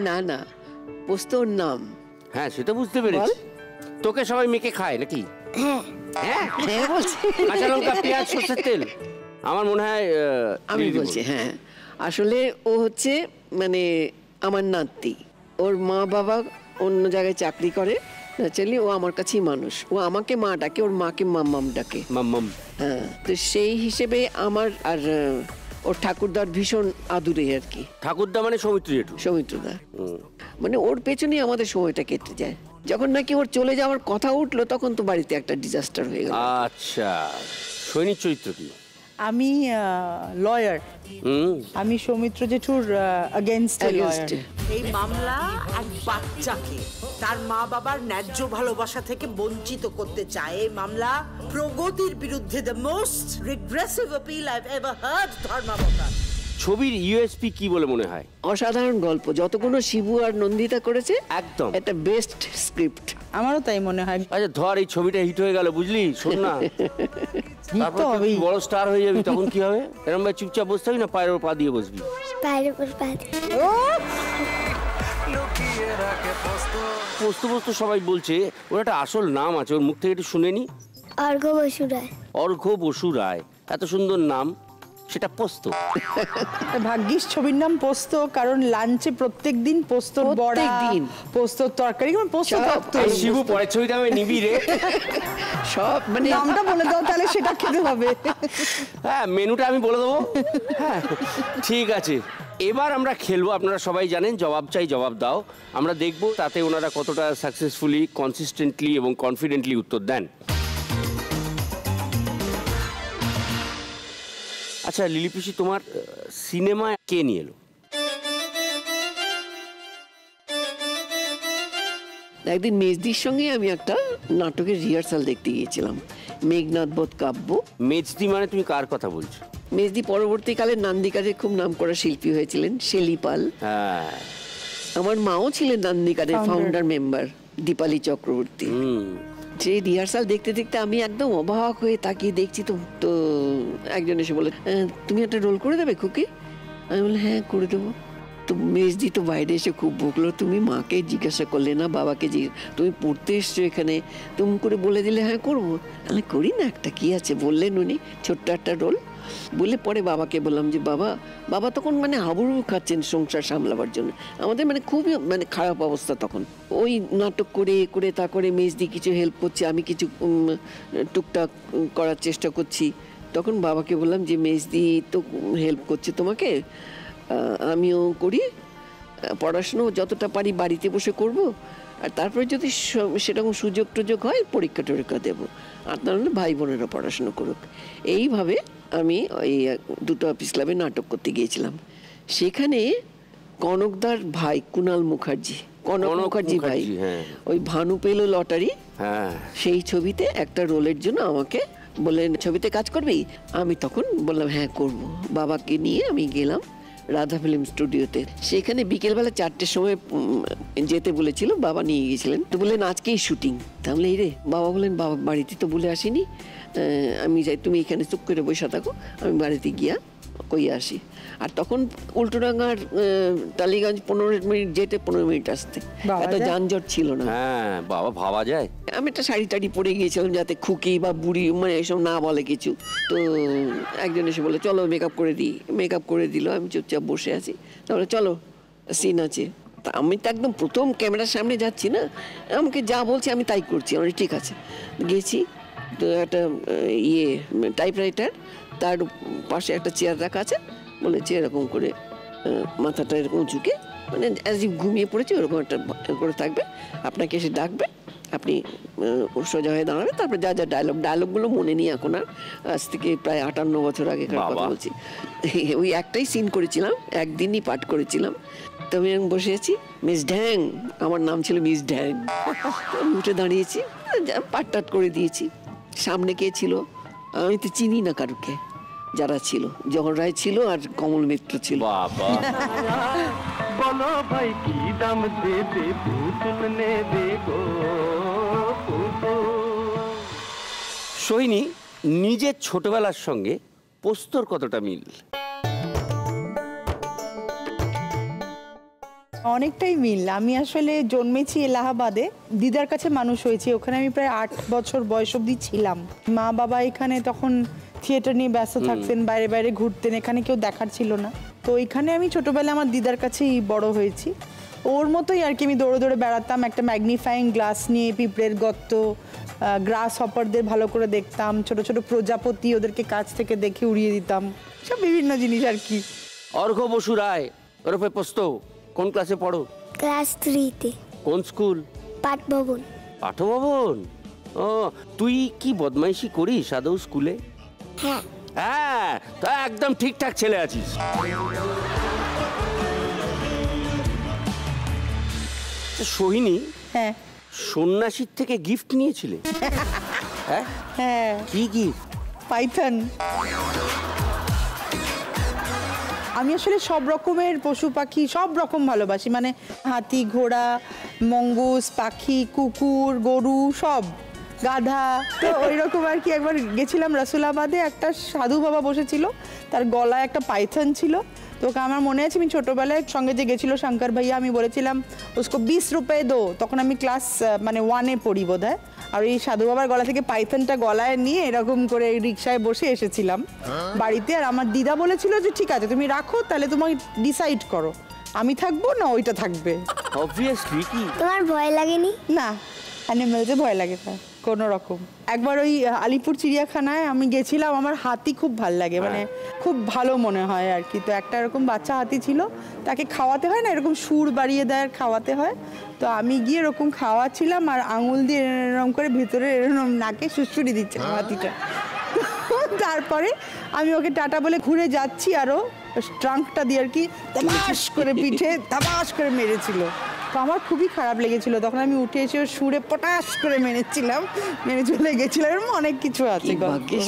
না না, পোস্তর নাম। হ্যাঁ, সেটা বুঝতে পেরেছি। তোকে সবাই মেখে খায় নাকি? হ্যাঁ হ্যাঁ হ্যাঁ বলছি। কাঁচা লঙ্কা, পেঁয়াজ, সরষের তেল। আমার মনে হয় আমি বলছি, হ্যাঁ আসলে ও হচ্ছে মানে আমার নাতি। ওর মা বাবা অন্য জায়গায় চাকরি করে, ন্যাচারালি ও আমার কাছেই মানুষ। ও আমাকে মা ডাকে, ওর মাকে মাম্মাম ডাকে। মাম্মাম। হ্যাঁ, তো সেই হিসেবে আমার আর ওর ঠাকুরদার ভীষণ আদুরে আর কি। ঠাকুরদা মানে সৌমিত্র জেঠু? সৌমিত্রদা। মানে ওর পেছনে আমাদের সময়টা কেটে যায়। যখন নাকি ওর চলে যাওয়ার কথা উঠলো তখন তো বাড়িতে একটা ডিজাস্টার হয়ে গেল। আচ্ছা, সৈনিক চরিত্র কি? আমি লয়ার, আমি সৌমিত্র জেঠুর এগেইনস্ট লয়ার। এই মামলা এক বাচ্চাকে তার মা বাবার ন্যায্য ভালোবাসা থেকে বঞ্চিত করতে চায়। এই মামলা প্রগতির বিরুদ্ধে the most regressive appeal I have ever heard ধর্মাবতার। ছবির ইউএসপি কি বলে মনে হয়? অসাধারণ গল্প, যতগুলো শিবু আর নন্দিতা করেছে একদম একটা বেস্ট স্ক্রিপ্ট। আমারও তাই মনে হয়। আচ্ছা ধর এই ছবিটা হিট হয়ে গেল, বুঝলি? শোন না, তারপর তুই বড় স্টার হয়ে যাবি, তখন কি হবে? এরকম ভাবে চুপচাপ বসতে হবে না পায়ের উপর পা দিয়ে বসবি? পায়ের উপর পা দিয়ে। পোস্ত পোস্ত সবাই বলছে, ওর একটা আসল নাম আছে, ওর মুখ থেকে একটু শুনে নি। অর্ঘ্য বসু রায়। অর্ঘ্য বসু রায়, এত সুন্দর নাম, সেটা পোস্ত। ভাগ্যিস ছবির নাম পোস্ত, কারণ লাঞ্চে প্রত্যেকদিন পোস্তর বড়া, পোস্তর তরকারি, পোস্ত থাকতো। শিবু পরের ছবিটা আমি নিবি রে, সব মানে নামটা বলে দাও তাহলে সেটা খেতে হবে। হ্যাঁ মেনুটা আমি বলে দেবো। হ্যাঁ ঠিক আছে, এবার আমরা খেলবো। আপনারা সবাই জানেন জবাব চাই জবাব দাও। আমরা দেখব তাতে ওনারা কতটা সাকসেসফুলি, কনসিস্টেন্টলি এবং কনফিডেন্টলি উত্তর দেন। আচ্ছা লিলি পিসি, তোমার সিনেমা কে নিয়ে এলো? একদিন মেজদির সঙ্গে আমি একটা নাটকের রিহার্সাল দেখতে গিয়েছিলাম, মেঘনাদ বধ কাব্য। মেজদি মানে তুমি কার কথা বলছো? মেজদি পরবর্তীকালে নান্দিকারে খুব নামকরা শিল্পী হয়েছিলেন, শেলি পাল। হ্যাঁ, আমার মাও ছিলেন নান্দিকারের ফাউন্ডার মেম্বার, দীপালি চক্রবর্তী। যে রিহার্সাল দেখতে দেখতে আমি একদম অবাক হয়ে তাকিয়ে দেখছি, তো একজন এসে বলে, তুমি একটা রোল করে দেবে খুকি? আমি বললাম হ্যাঁ করে দেবো। তো মেজদি তো বাইরে এসে খুব বকলো, তুমি মাকে জিজ্ঞাসা করলে না, বাবাকে তুমি পড়তে এসছো এখানে, তুমি করে বলে দিলে হ্যাঁ করবো। আমি করি না একটা, কি আছে বললেন উনি, ছোট্ট একটা রোল বলে। পরে বাবাকে বললাম যে বাবা তখন মানে হাবুডুবু খাচ্ছেন সংসার সামলাবার জন্য, আমাদের মানে খুবই মানে খারাপ অবস্থা তখন। ওই নাটক করে করে তা করে মেজদি কিছু হেল্প করছে, আমি কিছু টুকটাক করার চেষ্টা করছি। তখন বাবাকে বললাম যে মেজদি তো হেল্প করছে তোমাকে, আমিও করি, পড়াশুনো যতটা পারি বাড়িতে বসে করব, আর তারপরে যদি সেরকম সুযোগ টুযোগ হয় পরীক্ষা টরীক্ষা দেবো, আর তাহলে ভাই বোনেরা পড়াশুনো করুক। এইভাবে আমি ওই দুটো অফিস ক্লাবে নাটক করতে গিয়েছিলাম। সেখানে কনকদার ভাই কুণাল মুখার্জি, কনক মুখার্জি ভাই, ওই ভানু পেল লটারি, সেই ছবিতে একটা রোলের জন্য আমাকে বললেন ছবিতে কাজ করবি? আমি তখন বললাম হ্যাঁ করব। বাবাকে নিয়ে আমি গেলাম রাধা ফিল্ম স্টুডিওতে। সেখানে বিকেলবেলা 4টের সময় যেতে বলেছিল, বাবা নিয়ে গিয়েছিলেন। তো বললেন আজকেই শুটিং। তাহলে এই রে, বাবা বললেন বাবা বাড়িতে তো বলে আসিনি, আমি যাই, তুমি এখানে চুপ করে বসে থাকো, আমি বাড়িতে গিয়া কই আসি। আর তখন উল্টোডাঙ্গার টালিগঞ্জ 15 মিনিট যেতে 15 মিনিট আসতে, এত যানজট ছিল না। হ্যাঁ বাবা, ভাবা যায়। আমি একটা শাড়ি টাড়ি পরে গিয়েছিলাম যাতে খুকি বা বুড়ি মানে এসব না বলে কিছু। তো একজন এসে বলে চলো মেকআপ করে দিই, মেকআপ করে দিল। আমি চুপচাপ বসে আছি, তাহলে চলো সিন আছে। তা আমি তো একদম প্রথম ক্যামেরার সামনে যাচ্ছি না, আমাকে যা বলছে আমি তাই করছি। আমি ঠিক আছে গেছি, তো একটা টাইপরাইটার, তার পাশে একটা চেয়ার রাখা আছে, বলেছে এরকম করে মাথাটা এরকম ঝুঁকে, মানে অ্যাজ ইফ ঘুমিয়ে পড়েছে ওরকম একটা করে থাকবে, আপনাকে এসে ডাকবে, আপনি সোজা হয়ে দাঁড়াবে, তারপরে যা যা ডায়লগগুলো মনে নিয়ে এখন আর, আজ থেকে প্রায় 58 বছর আগেকার কথা বলছি। ওই একটাই সিন করেছিলাম, একদিনই পাঠ করেছিলাম। তো আমি বসে আছি, মিস ঢ্যাং, আমার নাম ছিল মিস ঢ্যাং। আমি উঠে দাঁড়িয়েছি, পাঠ টাট করে দিয়েছি। সামনে কে ছিল আমি তো চিনি না কারুকে, যারা ছিল জহর রায় ছিল আর কমল মিত্র ছিল। বলো ভাই কি দাম দেবে পুতুল নেবে গো সোহিনী, নিজের ছোটবেলার সঙ্গে পোস্তর কতটা মিল? অনেকটাই মিল। আমি আসলে জন্মেছি এলাহাবাদে, দিদার কাছে মানুষ হয়েছি, ওখানে আমি প্রায় 8 বছর বয়স অবধি ছিলাম। মা বাবা এখানে তখন থিয়েটার নিয়ে ব্যস্ত থাকতেন, বাইরে বাইরে ঘুরতেন, এখানে কেউ দেখার ছিল না। তো এখানে আমি ছোটবেলায় আমার দিদার কাছেই বড় হয়েছি। ওর মতোই আর কি আমি দৌড়ে দৌড়ে বেড়াতাম, একটা ম্যাগনিফাইং গ্লাস নিয়ে পিঁপড়ের গর্ত, গ্রাস হপারদের ভালো করে দেখতাম, ছোট ছোট প্রজাপতি ওদেরকে কাছ থেকে দেখে উড়িয়ে দিতাম, সব বিভিন্ন জিনিস আর কি। অর্ঘ্য বসু রায় ওরফে পোস্ত, কোন ক্লাসে পড়ো? ক্লাস 3-তে। কোন স্কুল? পাঠভবন। পাঠভবন? ও, তুই কি বদমাইশি করিস আদৌ স্কুলে? হ্যাঁ। হ্যাঁ, তা একদম ঠিকঠাক ছেলে আছিস। সোহিনী, হ্যাঁ, সন্ন্যাসীর থেকে গিফট নিয়েছিলে? হ্যাঁ হ্যাঁ। কি গিফট? পাইথন। আমি আসলে সব রকমের পশু পাখি সব রকম ভালোবাসি, মানে হাতি, ঘোড়া, মঙ্গুস, পাখি, কুকুর, গরু, সব, গাধা। তো ওই রকম আর কি। একবার গেছিলাম রসুলাবাদে, একটা সাধু বাবা বসেছিল, তার গলায় একটা পাইথন ছিল। তো আমার মনে আছে আমি ছোটোবেলায় সঙ্গে যে গেছিলো শঙ্কর ভাইয়া, আমি বলেছিলাম উসকো 20 রুপয়ে দো। তখন আমি ক্লাস 1-এ পড়ি বোধ হয়। আর এই সাধু বাবার গলা থেকে পাইথনটা গলায় নিয়ে এরকম করে রিক্সায় বসে এসেছিলাম বাড়িতে। আর আমার দিদা বলেছিল যে ঠিক আছে তুমি রাখো, তাহলে তোমাকে ডিসাইড করো আমি থাকবো না ওইটা থাকবে। অবভিয়াসলি। কি তোমার ভয় লাগেনি? না, অ্যানিমেলসে ভয় লাগে না কোনো রকম। একবার ওই আলিপুর চিড়িয়াখানায় আমি গেছিলাম, আমার হাতি খুব ভাল লাগে, মানে খুব ভালো মনে হয় আর কি। তো একটা এরকম বাচ্চা হাতি ছিল, তাকে খাওয়াতে হয় না, এরকম সুর বাড়িয়ে দেয় আর খাওয়াতে হয়। তো আমি গিয়ে এরকম খাওয়াচ্ছিলাম আর আঙুল দিয়ে এরকম করে ভিতরে এরকম নাকে সুড়সুড়ি দিচ্ছিলাম হাতিটা। তারপরে আমি ওকে টাটা বলে ঘুরে যাচ্ছি, আরও ট্রাঙ্কটা দিয়ে আর কি তাবাস করে পিঠে তাবাস করে মেরেছিল। তো আমার খুবই খারাপ লেগেছিল, তখন আমি উঠে এসে সুরে পটাশ করে মেরেছিলাম, মেরে চলে গেছিলাম। এরকম অনেক কিছু আছে।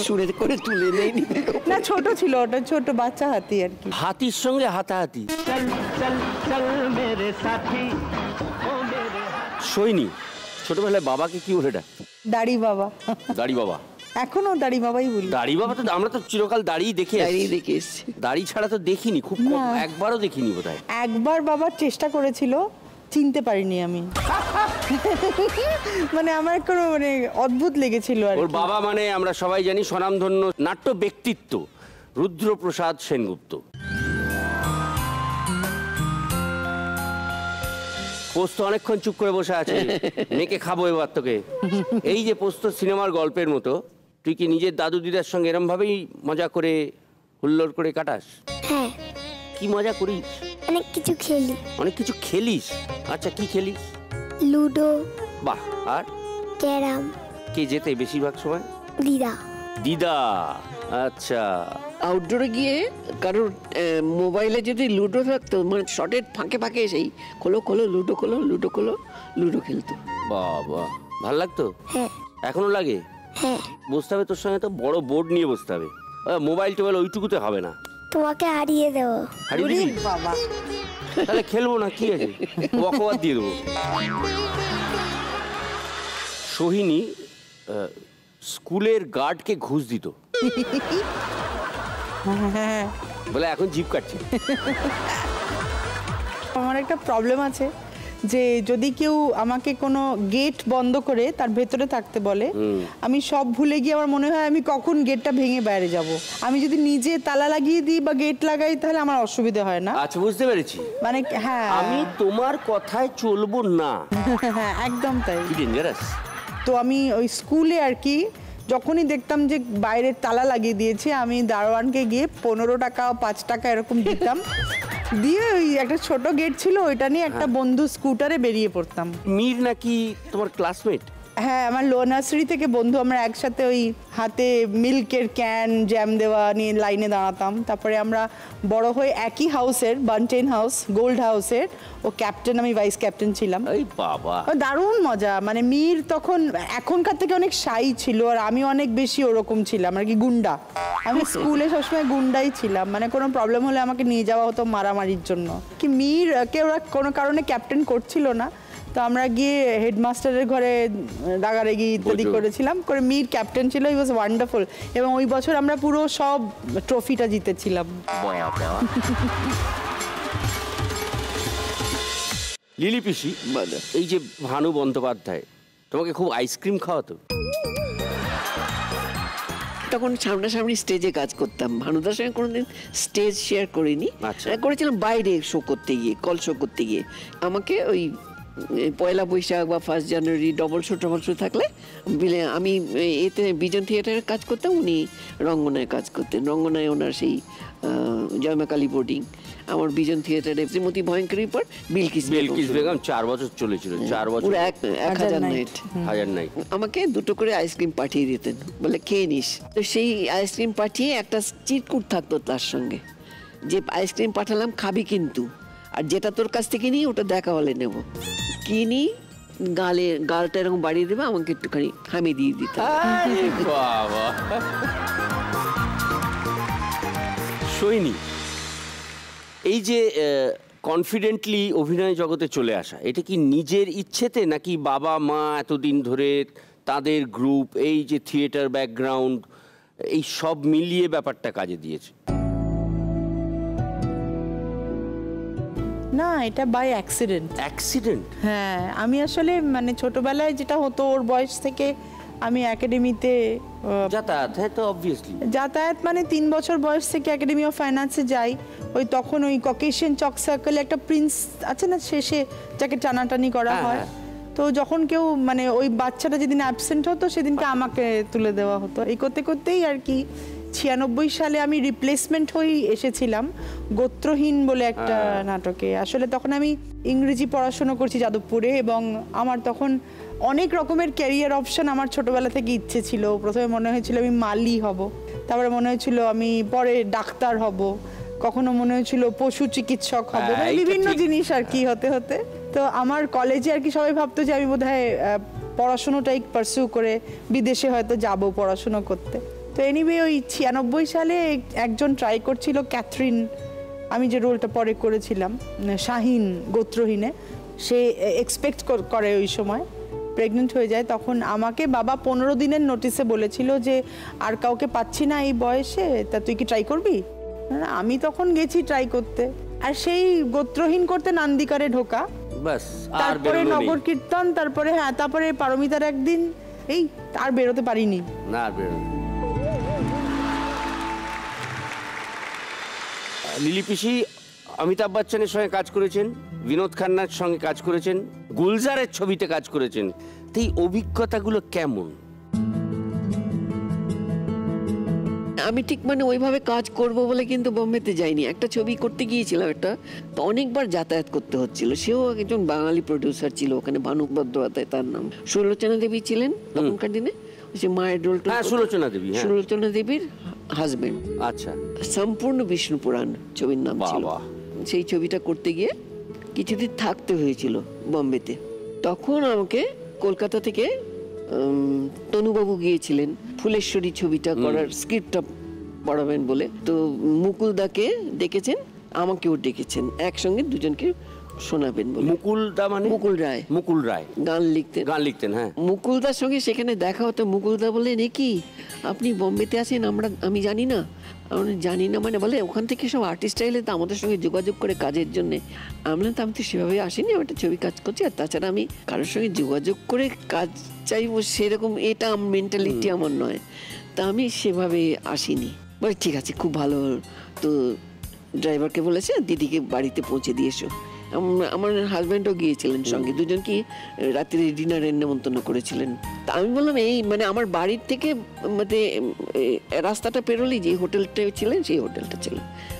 সুরে করে তুলে নেয়নি না, ছোট ছিল ওটা, ছোট বাচ্চা হাতি আর কি। হাতির সঙ্গে হাতাহাতি। সৈনী, ছোটবেলায় বাবাকে কি বলে ডাক? দাড়ি বাবা। দাড়ি বাবা? এখনো দাড়ি বাবাই বলি। দাড়ি বাবা তো আমরা তো চিরকাল দাড়িই দেখে এসেছি, দাড়ি ছাড়া তো দেখিনি, খুব কম, একবারও দেখিনি বোধহয়। একবার বাবার চেষ্টা করেছিল, চিনতে পারিনি আমি। মানে আমার কোনো মানে অদ্ভুত লেগেছিল আর ওর বাবা মানে আমরা সবাই জানি স্বনামধন্য নাট্য ব্যক্তিত্ব রুদ্রপ্রসাদ সেনগুপ্ত। পোস্ত অনেকক্ষণ চুপ করে বসে আছে, মেয়েকে খাবো এবার তোকে। এই যে পোস্ত সিনেমার গল্পের মতো, তুই কি নিজের দাদু দিদার সঙ্গে এরম ভাবেই মজা করে হুল্লোড় করে কাটাস? হ্যাঁ। কি মজা করিস? অনেক কিছু খেলি। অনেক কিছু খেলিস? আচ্ছা, কি খেলিস? লুডো। বাহ। আর ক্যারাম। কে যেতে বেশিরভাগ সময়? দিদা। দিদা। আচ্ছা। আউটডোরে গিয়ে কারোর মোবাইলে যদি লুডো থাকতো, মানে শর্টের ফাঁকে ফাঁকে সেই খোলো খোলো লুডো খোলো লুডো খোলো লুডো খেলতো। বাবা, ভাল লাগতো? হ্যাঁ। এখনো লাগে? হ্যাঁ। বসতে হবে তোর সঙ্গে, তো বড় বোর্ড নিয়ে বসতে হবে। মোবাইল টোবাইল ওইটুকুতে হবে না। তোমাকে হারিয়ে দেবো। হারিয়ে দিবি? বাবা, তাহলে খেলবো না, কি আছে, ওয়াকওয়ার দিয়ে দেবো। সোহিনী স্কুলের গার্ডকে ঘুষ দিত বলে এখন জিভ কাটছে। আমার একটা প্রবলেম আছে যে যদি কেউ আমাকে কোনো গেট বন্ধ করে তার ভেতরে থাকতে বলে, আমি সব ভুলে গিয়ে আমার মনে হয় আমি কখন গেটটা ভেঙে বাইরে যাব। আমি যদি নিজে তালা লাগিয়ে দিই বা গেট লাগাই তাহলে আমার অসুবিধা হয় না। আচ্ছা, বুঝতে পেরেছি। মানে হ্যাঁ, আমি তোমার কথায় চলবো না। হ্যাঁ, একদম তাই। কি ডেঞ্জারাস। তো আমি ওই স্কুলে আর কি যখনই দেখতাম যে বাইরে তালা লাগিয়ে দিয়েছে, আমি দারোয়ানকে গিয়ে 15 টাকা 5 টাকা এরকম দিতাম, দিয়ে ওই একটা ছোট গেট ছিল ওইটা নিয়ে একটা বন্ধু স্কুটারে বেরিয়ে পড়তাম। মীর নাকি তোমার ক্লাসমেট? হ্যাঁ, আমার লো নার্সারি থেকে বন্ধু, আমরা একসাথে ওই হাতে মিল্কের ক্যান জ্যাম দেওয়া নিয়ে লাইনে দাঁড়াতাম। তারপরে আমরা বড় হয়ে একই হাউসের, বান্টেন হাউস, গোল্ড হাউসের, ও ক্যাপ্টেন, আমি ভাইস ক্যাপ্টেন ছিলাম। এই বাবা, দারুণ মজা। মানে মীর তখন এখনকার থেকে অনেক শাই ছিল আর আমি অনেক বেশি ওরকম ছিলাম আর কি, গুন্ডা। আমি স্কুলে সবসময় গুন্ডাই ছিলাম, মানে কোনো প্রবলেম হলে আমাকে নিয়ে যাওয়া হতো মারামারির জন্য। কি মীরকে ওরা কোনো কারণে ক্যাপ্টেন করছিল না, তো আমরা গিয়ে হেডমাস্টারের ঘরে রাগারাগি ইত্যাদি করেছিলাম, করে মীর ক্যাপ্টেন ছিল। ই ওয়াজ ওয়ান্ডারফুল। এবং ওই বছর আমরা পুরো সব ট্রফিটা জিতেছিলাম। লিলি পিসি, এই যে ভানু বন্দ্যোপাধ্যায় তোমাকে খুব আইসক্রিম খাওয়াতো? তখন সামনাসামনি স্টেজে কাজ করতাম, ভানুদার সঙ্গে কোনোদিন স্টেজ শেয়ার করিনি। করেছিলাম বাইরে শো করতে গিয়ে, কল শো করতে গিয়ে। আমাকে ওই পয়লা বৈশাখ বা 1 জানুয়ারি ডবল শো থাকলে আমি এতে বিজন থিয়েটারে কাজ করতাম, উনি রঙ্গনায় কাজ করতেন। রঙ্গনায় ওনার সেই জয়মা কালী বোর্ডিং, আমার বিজন থিয়েটারে শ্রীমতী ভয়ঙ্করীর পর বিলকিস বেগম 4 বছর চলেছিল, 4 বছর, 1000 নাইট। আমাকে 2টো করে আইসক্রিম পাঠিয়ে দিতেন, বলে খেয়ে নিস। তো সেই আইসক্রিম পাঠিয়ে একটা চিরকুট থাকতো তার সঙ্গে, যে আইসক্রিম পাঠালাম খাবি কিন্তু, আর যেটা তোর কাছ থেকে নিই ওটা দেখা হলে নেব। কিনি গালটা এরকম বাড়িয়ে দেবে, আমাকে একটুখানি হামি দিয়ে দিতে। সৈনী, এই যে কনফিডেন্টলি অভিনয় জগতে চলে আসা, এটা কি নিজের ইচ্ছেতে নাকি বাবা মা এতদিন ধরে তাদের গ্রুপ, এই যে থিয়েটার ব্যাকগ্রাউন্ড, এই সব মিলিয়ে ব্যাপারটা কাজে দিয়েছে? না, এটা বাই অ্যাক্সিডেন্ট। অ্যাক্সিডেন্ট? হ্যাঁ, আমি আসলে মানে ছোটবেলায় যেটা হতো, ওর বয়স থেকে আমি একাডেমিতে যাতায়াত, হ্যাঁ তো অবভিয়াসলি যাতায়াত, মানে 3 বছর বয়স থেকে একাডেমি অফ ফাইন্যান্সে যাই। ওই তখন ওই ককেশিয়ান চক সার্কেলে একটা প্রিন্স আছে না, শেষে যাকে টানাটানি করা হয়। তো যখন কেউ মানে ওই বাচ্চাটা যেদিন অ্যাবসেন্ট হতো সেদিনকে আমাকে তুলে দেওয়া হতো। এই করতে করতেই আর কি 96 সালে আমি রিপ্লেসমেন্ট হয়ে এসেছিলাম গোত্রহীন বলে একটা নাটকে। আসলে তখন আমি ইংরেজি পড়াশোনা করছি যাদবপুরে, এবং আমার তখন অনেক রকমের ক্যারিয়ার অপশন আমার ছোটবেলা থেকে ইচ্ছে ছিল। প্রথমে মনে হয়েছিল আমি মালি হব, তারপরে মনে হয়েছিল আমি পরে ডাক্তার হব, কখনো মনে হয়েছিল পশু চিকিৎসক হব, বিভিন্ন জিনিস আর কি হতে হতে। তো আমার কলেজে আর কি সবাই ভাবতো যে আমি বোধহয় পড়াশুনোটাই পারসিউ করে বিদেশে হয়তো যাব পড়াশুনো করতে। তো এনিওয়ে ওই 96 সালে একজন ট্রাই করছিল, ক্যাথরিন, আমি যে রোলটা পরে করেছিলাম শাহিন গোত্রহীনে, সে এক্সপেক্ট করে ওই সময় প্রেগনেন্ট হয়ে যায়। তখন আমাকে বাবা 15 দিনের নোটিসে বলেছিল যে আর কাউকে পাচ্ছি না এই বয়সে, তা তুই কি ট্রাই করবি? আমি তখন গেছি ট্রাই করতে, আর সেই গোত্রহীন করতে নান্দিকারে ঢোকা, তারপরে নগর কীর্তন, তারপরে পারমিতার একদিন, এই আর বেরোতে পারিনি না। লিলি পিসি অমিতাভ বচ্চনের সঙ্গে কাজ করেছেন, বিনোদ খান্নার সঙ্গে কাজ করেছেন, গুলজারের ছবিতে কাজ করেছেন, তো এই অভিজ্ঞতাগুলো কেমন? আমি ঠিক মানে ওইভাবে কাজ করব বলে কিন্তু বোম্বেতে যাইনি। একটা ছবি করতে গিয়েছিলাম, একটা তো অনেকবার যাতায়াত করতে হচ্ছিল। সেও একজন বাঙালি প্রডিউসার ছিল ওখানে, ভানু বন্দ্যোপাধ্যায় তার নাম। সুলোচনা দেবী ছিলেন তখনকার দিনে, সে মায়ের রোলটা। সুলোচনা দেবীর হাজবেন্ড। আচ্ছা, সম্পূর্ণ বিষ্ণু পুরাণ ছবির নাম ছিল। সেই ছবিটা করতে গিয়ে কিছুদিন থাকতে হয়েছিল বোম্বেতে। তখন আমাকে কলকাতা থেকে তনুবাবু গিয়েছিলেন ফুলেশ্বরী ছবিটা করার, স্ক্রিপ্টটা পড়াবেন বলে। তো মুকুলদাকে ডেকেছেন, আমাকেও ডেকেছেন, একসঙ্গে দুজনকে শোনাবেন বলে। মুকুলদা মানে? মুকুল রায় গান লিখতেন। হ্যাঁ, মুকুলদার সঙ্গে সেখানে দেখা হতো। মুকুলদা বললেন, এ কি আপনি বোম্বেতে আছেন, আমি জানি না। জানি না মানে বলে, ওখান থেকে সব আর্টিস্টরা এলে তো আমাদের সঙ্গে যোগাযোগ করে কাজের জন্যে। আমি তো সেভাবে আসিনি, আমি একটা ছবি কাজ করছি, আর তাছাড়া আমি কারোর সঙ্গে যোগাযোগ করে কাজ চাইবো সেরকম এটা মেন্টালিটি আমার নয়, তা আমি সেভাবে আসিনি। বলে ঠিক আছে, খুব ভালো। তো ড্রাইভারকে বলেছে দিদিকে বাড়িতে পৌঁছে দিয়ে এসো। আমার হাজব্যান্ডও গিয়েছিলেন সঙ্গে, দুজনকে রাত্রে ডিনারের নেমন্তন্ন করেছিলেন। তা আমি বললাম, এই মানে আমার বাড়ির থেকে মানে রাস্তাটা পেরোলেই যে হোটেলটা ছিলেন সেই হোটেলটা ছিল,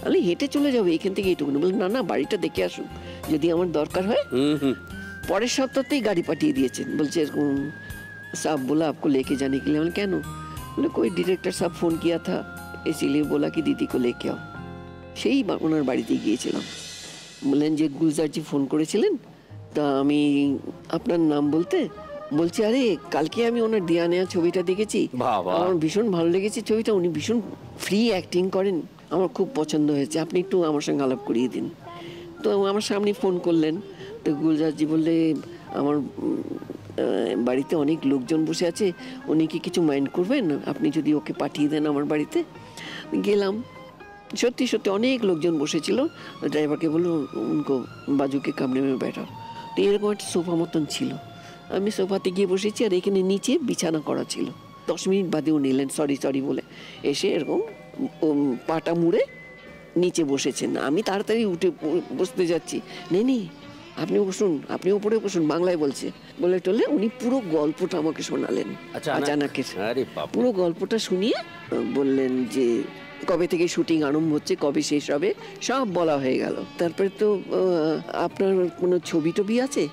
আমি হেঁটে চলে যাবো এখান থেকে এইটুকুনি। বললাম না, বাড়িটা দেখে আসুন, যদি আমার দরকার হয়। পরের সপ্তাহতেই গাড়ি পাঠিয়ে দিয়েছেন, বলছে এরকম साहब बोला आपको लेके जाने के लिए। मैंने क्या बोले कोई डायरेक्टर साहब फोन किया था, इसीलिए बोला कि दीदी को लेके आओ। সেই ওনার বাড়িতে গিয়েছিলাম। বললেন যে গুলজারজি ফোন করেছিলেন, তা আমি আপনার নাম বলতে বলছি, আরে কালকে আমি ওনার দিয়া নেয়া ছবিটা দেখেছি, আমার ভীষণ ভালো লেগেছে ছবিটা, উনি ভীষণ ফ্রি অ্যাক্টিং করেন, আমার খুব পছন্দ হয়েছে, আপনি একটু আমার সঙ্গে আলাপ করিয়ে দিন। তো আমার সামনে ফোন করলেন। তো গুলজারজি বললে, আমার বাড়িতে অনেক লোকজন বসে আছে, উনি কি কিছু মাইন্ড করবেন আপনি যদি ওকে পাঠিয়ে দেন আমার বাড়িতে? গেলাম, সত্যি সত্যি অনেক লোকজন বসেছিল। ড্রাইভারকে বললো উनको बाजू के कमरे में बैठा। তো এরকম একটা সোফা মতন ছিল, আমি সোফাতে গিয়ে বসেছি, আর এখানে নিচে বিছানা করা ছিল। 10 মিনিট বাদেও নিলেন সরি বলে, এসে এরকম পাটা মুড়ে নিচে বসেছেন। আমি তাড়াতাড়ি উঠে বসতে যাচ্ছি, নেই আপনি বসুন, আপনি উপরে বসুন, বাংলায় বলছে, বলে টলে উনি পুরো গল্পটা আমাকে শোনালেন। আচানকের পুরো গল্পটা শুনিয়ে বললেন যে কবে থেকে শুটিং আরম্ভ হচ্ছে, কবে শেষ হবে, সব বলা হয়ে গেল। তারপরে তো আপনার কোনো ছবি টবি আছে?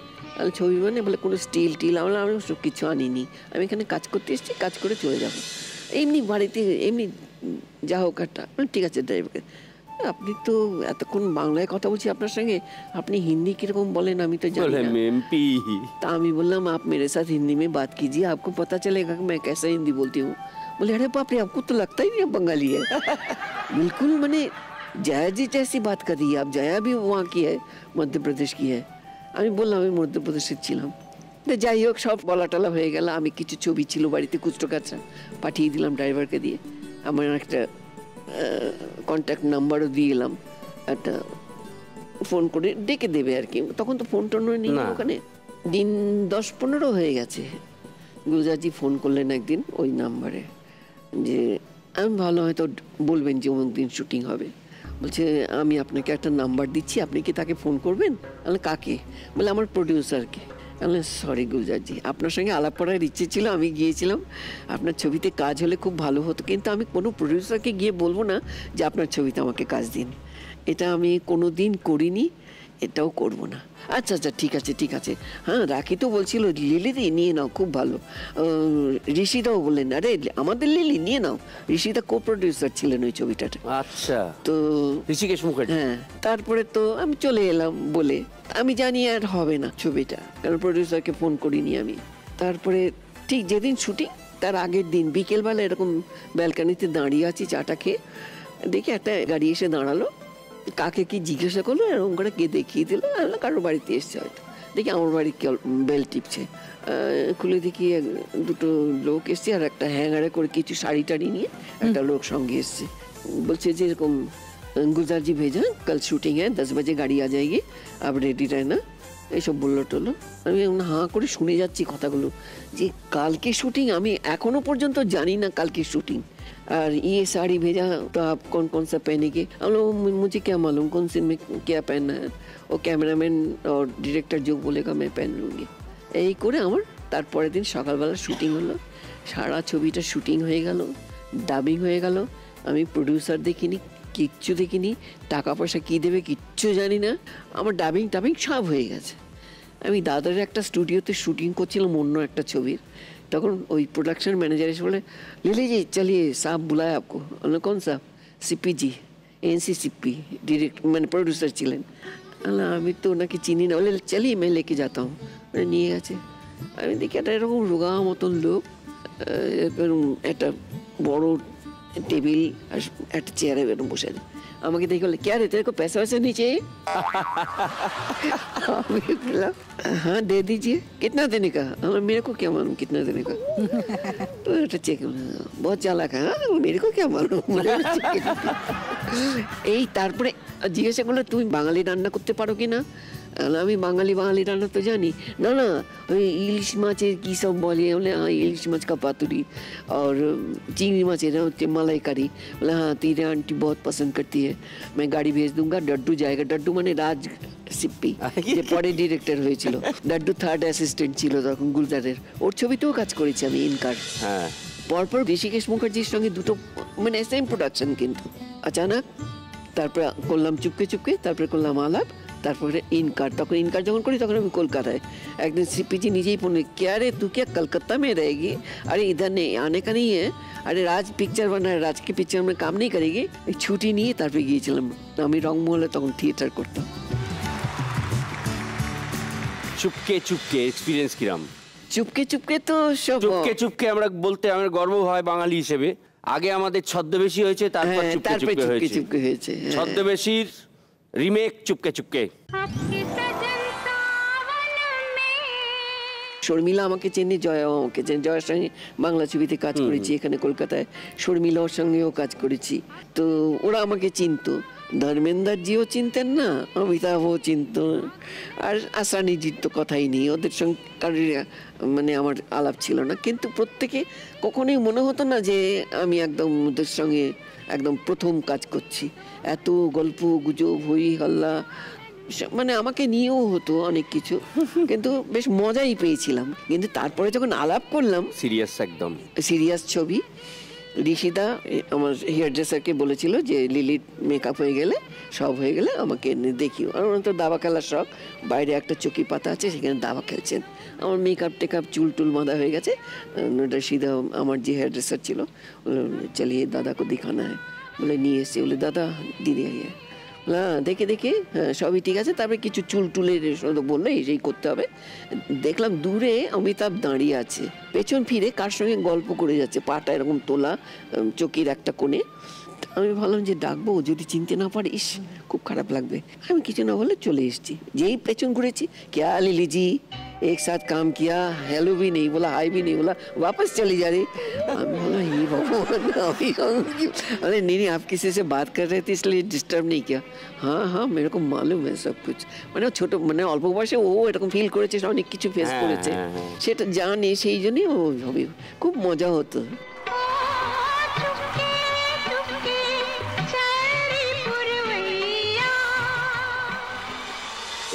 ছবি মানে বলে কোনো স্টিল আমরা সব কিছু আনিনি, আমি এখানে কাজ করতে এসেছি, কাজ করে চলে যাব, এমনি বাড়িতে এমনি যা হোক একটা। ঠিক আছে ড্রাইভারকে, আপনি তো এতক্ষণ বাংলায় কথা বলছি আপনার সঙ্গে, আপনি হিন্দি কিরকম বলেন আমি তো জানি না। তা আমি বললাম आप मेरे साथ हिंदी में बात कीजिए, आपको पता चलेगा कि मैं कैसे हिंदी बोलती हूँ। बोले अरे बाप रे, आपको तो लगता ही नहीं बंगाली है। बिल्कुल मैंने जया जी जैसी बात कर दी। आप जया भी वहाँ की है, मध्य प्रदेश की है। আমি বললাম আমি মধ্যপ্রদেশে ছিলাম। যাই হোক সব বলা টলা হয়ে গেল। আমি কিছু ছবি ছিল বাড়িতে খুচরো কাচা, পাঠিয়ে দিলাম ড্রাইভারকে দিয়ে। আমার একটা কন্ট্যাক্ট নাম্বারও দিয়ে এলাম, একটা ফোন করে ডেকে দেবে আর কি। তখন তো ফোন টোন নেই ওখানে। দিন 10-15 হয়ে গেছে, গুলজারজি ফোন করলেন একদিন ওই নাম্বারে, যে আমি ভালো হয়তো বলবেন যে অমুক দিন শুটিং হবে। বলছে আমি আপনাকে একটা নাম্বার দিচ্ছি, আপনি কি তাকে ফোন করবেন? বলে কাকে? বলে আমার প্রডিউসারকে। বললেন সরি গুলজারজি, আপনার সঙ্গে আলাপ করার ইচ্ছে ছিল, আমি গিয়েছিলাম, আপনার ছবিতে কাজ হলে খুব ভালো হতো, কিন্তু আমি কোনো প্রডিউসারকে গিয়ে বলবো না যে আপনার ছবিতে আমাকে কাজ দিন, এটা আমি কোনো দিন করিনি, এটাও করব না। আচ্ছা ঠিক আছে, হ্যাঁ রাখি তো বলছিল লিলিদি নিয়ে নাও, খুব ভালো। ঋষিদাও বললেন আরে আমাদের লিলি নিয়ে নাও। ঋষিদা কো প্রডিউসার ছিলেন ওই ছবিটাতে। আচ্ছা, তো ঋষিকেশ মুখার্জি। হ্যাঁ, তারপরে তো আমি চলে এলাম বলে, আমি জানি আর হবে না ছবিটা, কারণ প্রডিউসারকে ফোন করিনি আমি। তারপরে ঠিক যেদিন শুটিং তার আগের দিন বিকেলবেলা এরকম ব্যালকানিতে দাঁড়িয়ে আছি চাটা খেয়ে, দেখি একটা গাড়ি এসে দাঁড়ালো, কাকে কি জিজ্ঞাসা করলো, এরকম করে কে দেখিয়ে দিল, কারোর বাড়িতে এসছে হয়তো। দেখি আমার বাড়ি বেল টিপছে, খুলে দেখি দুটো লোক এসছে, আর একটা হ্যাঙ্গারে করে কিছু শাড়ি টাড়ি নিয়ে একটা লোক সঙ্গে এসছে। বলছে যে এরকম गुलजार जी भेजा, कल शूटिंग है, 10 बजे गाड़ी आ जाएगी, आप रेडी रहना, এইসব বললো টলো। আমি হাঁ করে শুনে যাচ্ছি কথাগুলো, যে কালকে শুটিং, আমি এখনো পর্যন্ত জানি না কালকে শুটিং। और ये साड़ी भेजा तो आप कौन कौन सा पहनेंगे? हम लोग मुझे क्या मालूम कौन सी में क्या पहनना है, वो कैमरामैन और डायरेक्टर जो बोलेगा मैं पहन लूँगी। এই করে আমার তারপরের দিন সকালবেলা শুটিং হলো, সারা ছবিটা শুটিং হয়ে গেল, ডাবিং হয়ে গেল। আমি প্রডিউসার দেখিনি, কিচ্ছু দেখিনি, টাকা পয়সা কী দেবে কিচ্ছু জানি না, আমার ডাবিং সব হয়ে গেছে। আমি দাদার একটা স্টুডিওতে শুটিং করছিলাম অন্য একটা ছবির, তখন ওই প্রোডাকশন ম্যানেজার এসে বলে লিলি জি চলিয়ে সাহব বুলায় আপকো। কোন সাহব? সিপি জি, এনসি সিপি ডিরেক্ট মানে প্রডিউসার ছিলেন। আমি তো ওনাকে চিনি না। বলে চলিয়ে मैं लेके जाता हूँ। মানে নিয়ে গেছে। আমি দেখি একটা এরকম রোগা মতন লোক, একটা বড় টেবিল আর একটা চেয়ারে এরকম বসে আছে। আমাকে দেখে বলে क्या रे तेरे को पैसा वैसा नहीं चाहिए? हाँ दे दीजिए। कितना देने का? मेरे को क्या मालूम कितना देने का। तो चेक बहुत चालाक है, मेरे को क्या मालूम। এই তারপরে জিজ্ঞাসা করলো তুমি বাঙালি রান্না করতে পারো কি না? আমি বাঙালি রান্না তো জানি। না ওই ইলিশ মাছের কী সব বলে, বলে हाँ ইলিশ মাছ का पातुरी और চিংড়ি মাছের হচ্ছে মালাইকারি। বলে हाँ तेरी आंटी बहुत पसंद करती है, मैं गाड़ी भेज दूंगा, डड्डू जाएगा। डड्डू মানে রাজ সিপ্পি, যে পরে ডিরেক্টর হয়েছিল। ডড্ডু 3rd অ্যাসিস্ট্যান্ট ছিল তখন গুলজারের, ওর ছবিতেও কাজ করেছি আমি ইনকার। হ্যাঁ, পরপর ঋষিকেশ মুখার্জির সঙ্গে দুটো মানে সেম প্রোডাকশন, কিন্তু আচানক তারপরে করলাম চুপকে, তারপরে করলাম আলাপ, তারপরে ইনকার। তখন ইনকার যখন করি তখন আমি কলকাতায়। একদিন সিপিজি নিজেই ফোন, क्या रे तू क्या कलकत्ता में रहेगी? अरे इधर नहीं आने का नहीं है, अरे राज पिक्चर बना है, राज की पिक्चर में काम नहीं करेगी। ছুটি নিয়ে তারপরে গিয়েছিলাম। আমি রংমহলে তখন থিয়েটার করতাম। চুপকে এক্সপিরিয়েন্স কিরাম? চুপকে তো সব চুপকে আমরা বলতে আমার গর্ব হয় বাঙালি হিসেবে। আগে আমাদের ছদ্মবেশী হয়েছে, তারপর চুপকে হয়েছে। ছদ্মবেশীর রিমেক চুপকে। শর্মিলা আমাকে চেনে, জয়াও আমাকে চেনে। জয়ার সঙ্গে বাংলা ছবিতে কাজ করেছি এখানে কলকাতায়, শর্মিলার সঙ্গেও কাজ করেছি, তো ওরা আমাকে চিনতো। ধর্মেন্দ্রজিও চিনতেন না, অমিতাভও চিনত না, আর আসানিজির তো কথাই নেই, ওদের সঙ্গে কারোর মানে আমার আলাপ ছিল না। কিন্তু প্রত্যেকে কখনোই মনে হতো না যে আমি একদম ওদের সঙ্গে একদম প্রথম কাজ করছি। এত গল্প গুজব হই হল্লা, মানে আমাকে নিয়েও হতো অনেক কিছু, কিন্তু বেশ মজাই পেয়েছিলাম। কিন্তু তারপরে যখন আলাপ করলাম, সিরিয়াস, একদম সিরিয়াস ছবি, ঋষিদা আমার হেয়ার ড্রেসারকে বলেছিল যে লিলির মেকআপ হয়ে গেলে, সব হয়ে গেলে আমাকে এনে দেখিও। আর ওনার তো দাবা খেলার শখ, বাইরে একটা চকি পাতা আছে, সেখানে দাবা খেলছেন। আমার মেকআপ টেকআপ চুল টুল বাঁধা হয়ে গেছে। ঋষিদা আমার যে হেয়ার ড্রেসার ছিল, চালিয়ে দাদা কো দিখানা হয় বলে নিয়ে এসছে, বলে দাদা দিদি আইয়া, দেখে দেখে হ্যাঁ সবই ঠিক আছে। তারপরে কিছু চুল টুলের বললো এই করতে হবে। দেখলাম দূরে অমিতাভ দাঁড়িয়ে আছে, পেছন ফিরে কার সঙ্গে গল্প করে যাচ্ছে, পাটা এরকম তোলা, চোখের একটা কোণে। আমি ভাবলাম যে ডাকবো, যদি চিনতে না পারে ইস খুব খারাপ লাগবে। আমি কিছু না বলে চলে এসেছি। যেই পেছন ঘুরেছি, क्या लिली जी एक साथ काम किया, हेलो भी नहीं बोला, हाय भी नहीं बोला, वापस चली जा रही। আমি बोला ये भगवान, अरे नहीं आप किसी से बात कर रहे थे इसलिए डिस्टर्ब नहीं किया। हाँ हाँ मेरे को मालूम है सब कुछ। মানে ছোট, মানে অল্প বয়সে ও এরকম ফিল করেছে, অনেক কিছু ফেস করেছে, সেটা জানি, সেই জন্যই ও ভাবি খুব মজা হতো।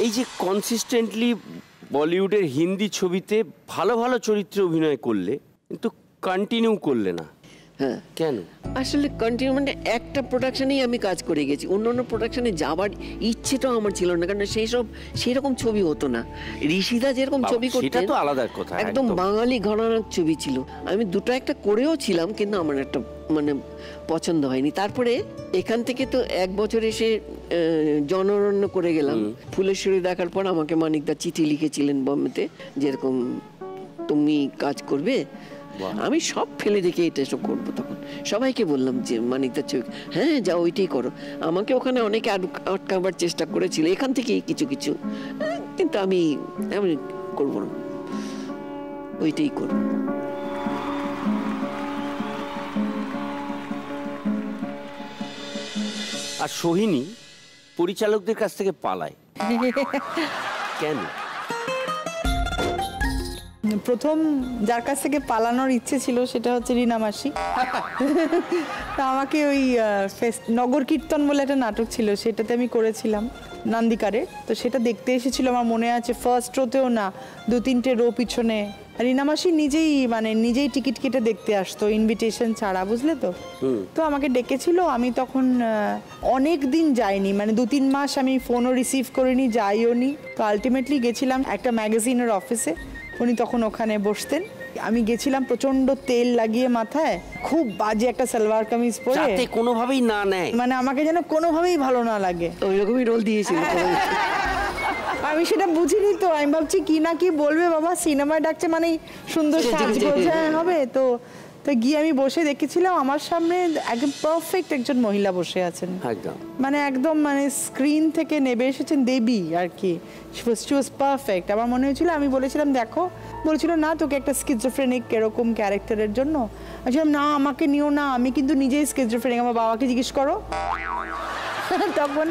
এই যে কনসিস্টেন্টলি বলিউডের হিন্দি ছবিতে ভালো ভালো চরিত্রে অভিনয় করলে, কিন্তু কন্টিনিউ করলে না, হ্যাঁ কেন? আসলে কন্টিনিউ মানে একটা প্রোডাকশনেই আমি কাজ করে গেছি, অন্য প্রোডাকশনে যাবার ইচ্ছেটাও আমার ছিল না, কারণ সেই রকম ছবি হতো না। ঋষিদা যেরকম ছবি করতেন, সেটা তো আলাদা কথা, একদম বাঙালি ঘরানার ছবি ছিল। আমি দুটো একটা করেও ছিলাম, কিন্তু আমার একটা মানে পছন্দ হয়নি। তারপরে এখান থেকে তো এক বছর এসে জনরণ্য করে গেলাম। ফুলেশ্বরী দেখার পর আমাকে মানিকদা চিঠি লিখেছিলেন বোম্বেতে, যেরকম তুমি কাজ করবে। আমি সব ফেলে দেখে এটা এসব করবো। তখন সবাইকে বললাম যে মানিকদার ছবি, হ্যাঁ যাও ওইটাই করো। আমাকে ওখানে অনেকে আটকাবার চেষ্টা করেছিল এখান থেকেই কিছু কিছু, কিন্তু আমি করবো না, ওইটাই করবো। আর সোহিনী পরিচালকদের কাছ থেকে পালায় কেন? প্রথম যার কাছ থেকে পালানোর ইচ্ছে ছিল সেটা হচ্ছে রিনা মাসি। তা আমাকে ওই নগর কীর্তন বলে একটা নাটক ছিল, সেটাতে আমি করেছিলাম নন্দিকারে। তো সেটা দেখতে এসেছিল, আমার মনে আছে ফার্স্ট রোতেও না, 2-3টে রো পিছনে। রিনা মাসি নিজেই টিকিট কেটে দেখতে আসতো, ইনভিটেশন ছাড়া, বুঝলে তো। তো আমাকে ডেকেছিল, আমি তখন অনেক দিন যাইনি, 2-3 মাস আমি ফোনও রিসিভ করিনি, যাইও নি। তো আলটিমেটলি গেছিলাম একটা ম্যাগাজিনের অফিসে, উনি তখন ওখানে বসতেন। আমি গেছিলাম প্রচন্ড তেল লাগিয়ে মাথায়, খুব বাজে একটা সালোয়ার কামিজ পরে, যাতে কোনোভাবেই না নেয়, আমাকে যেন কোনোভাবেই ভালো না লাগে, ওইরকমই রোল দিয়েছিল। আমি সেটা বুঝিনি। তো আমি ভাবছি কি না কি বলবে, বাবা সিনেমায় ডাকছে সুন্দর সাজগোজ হবে। তো গিয়ে আমি বসে দেখেছিলাম, আমার সামনে একদম পারফেক্ট একজন মহিলা বসে আছেন, একদম স্ক্রিন থেকে নেবে এসেছেন দেবী আর কি। She was perfect. আমার মনে হয়েছিল, আমি বলেছিলাম দেখো, বলেছিল না তোকে একটা স্কিজোফ্রেনিক এরকম ক্যারেক্টারের জন্য। আমি না আমাকে নিও না, আমি কিন্তু নিজেই স্কিজোফ্রেনিক, আমার বাবাকে জিজ্ঞেস করো। তখন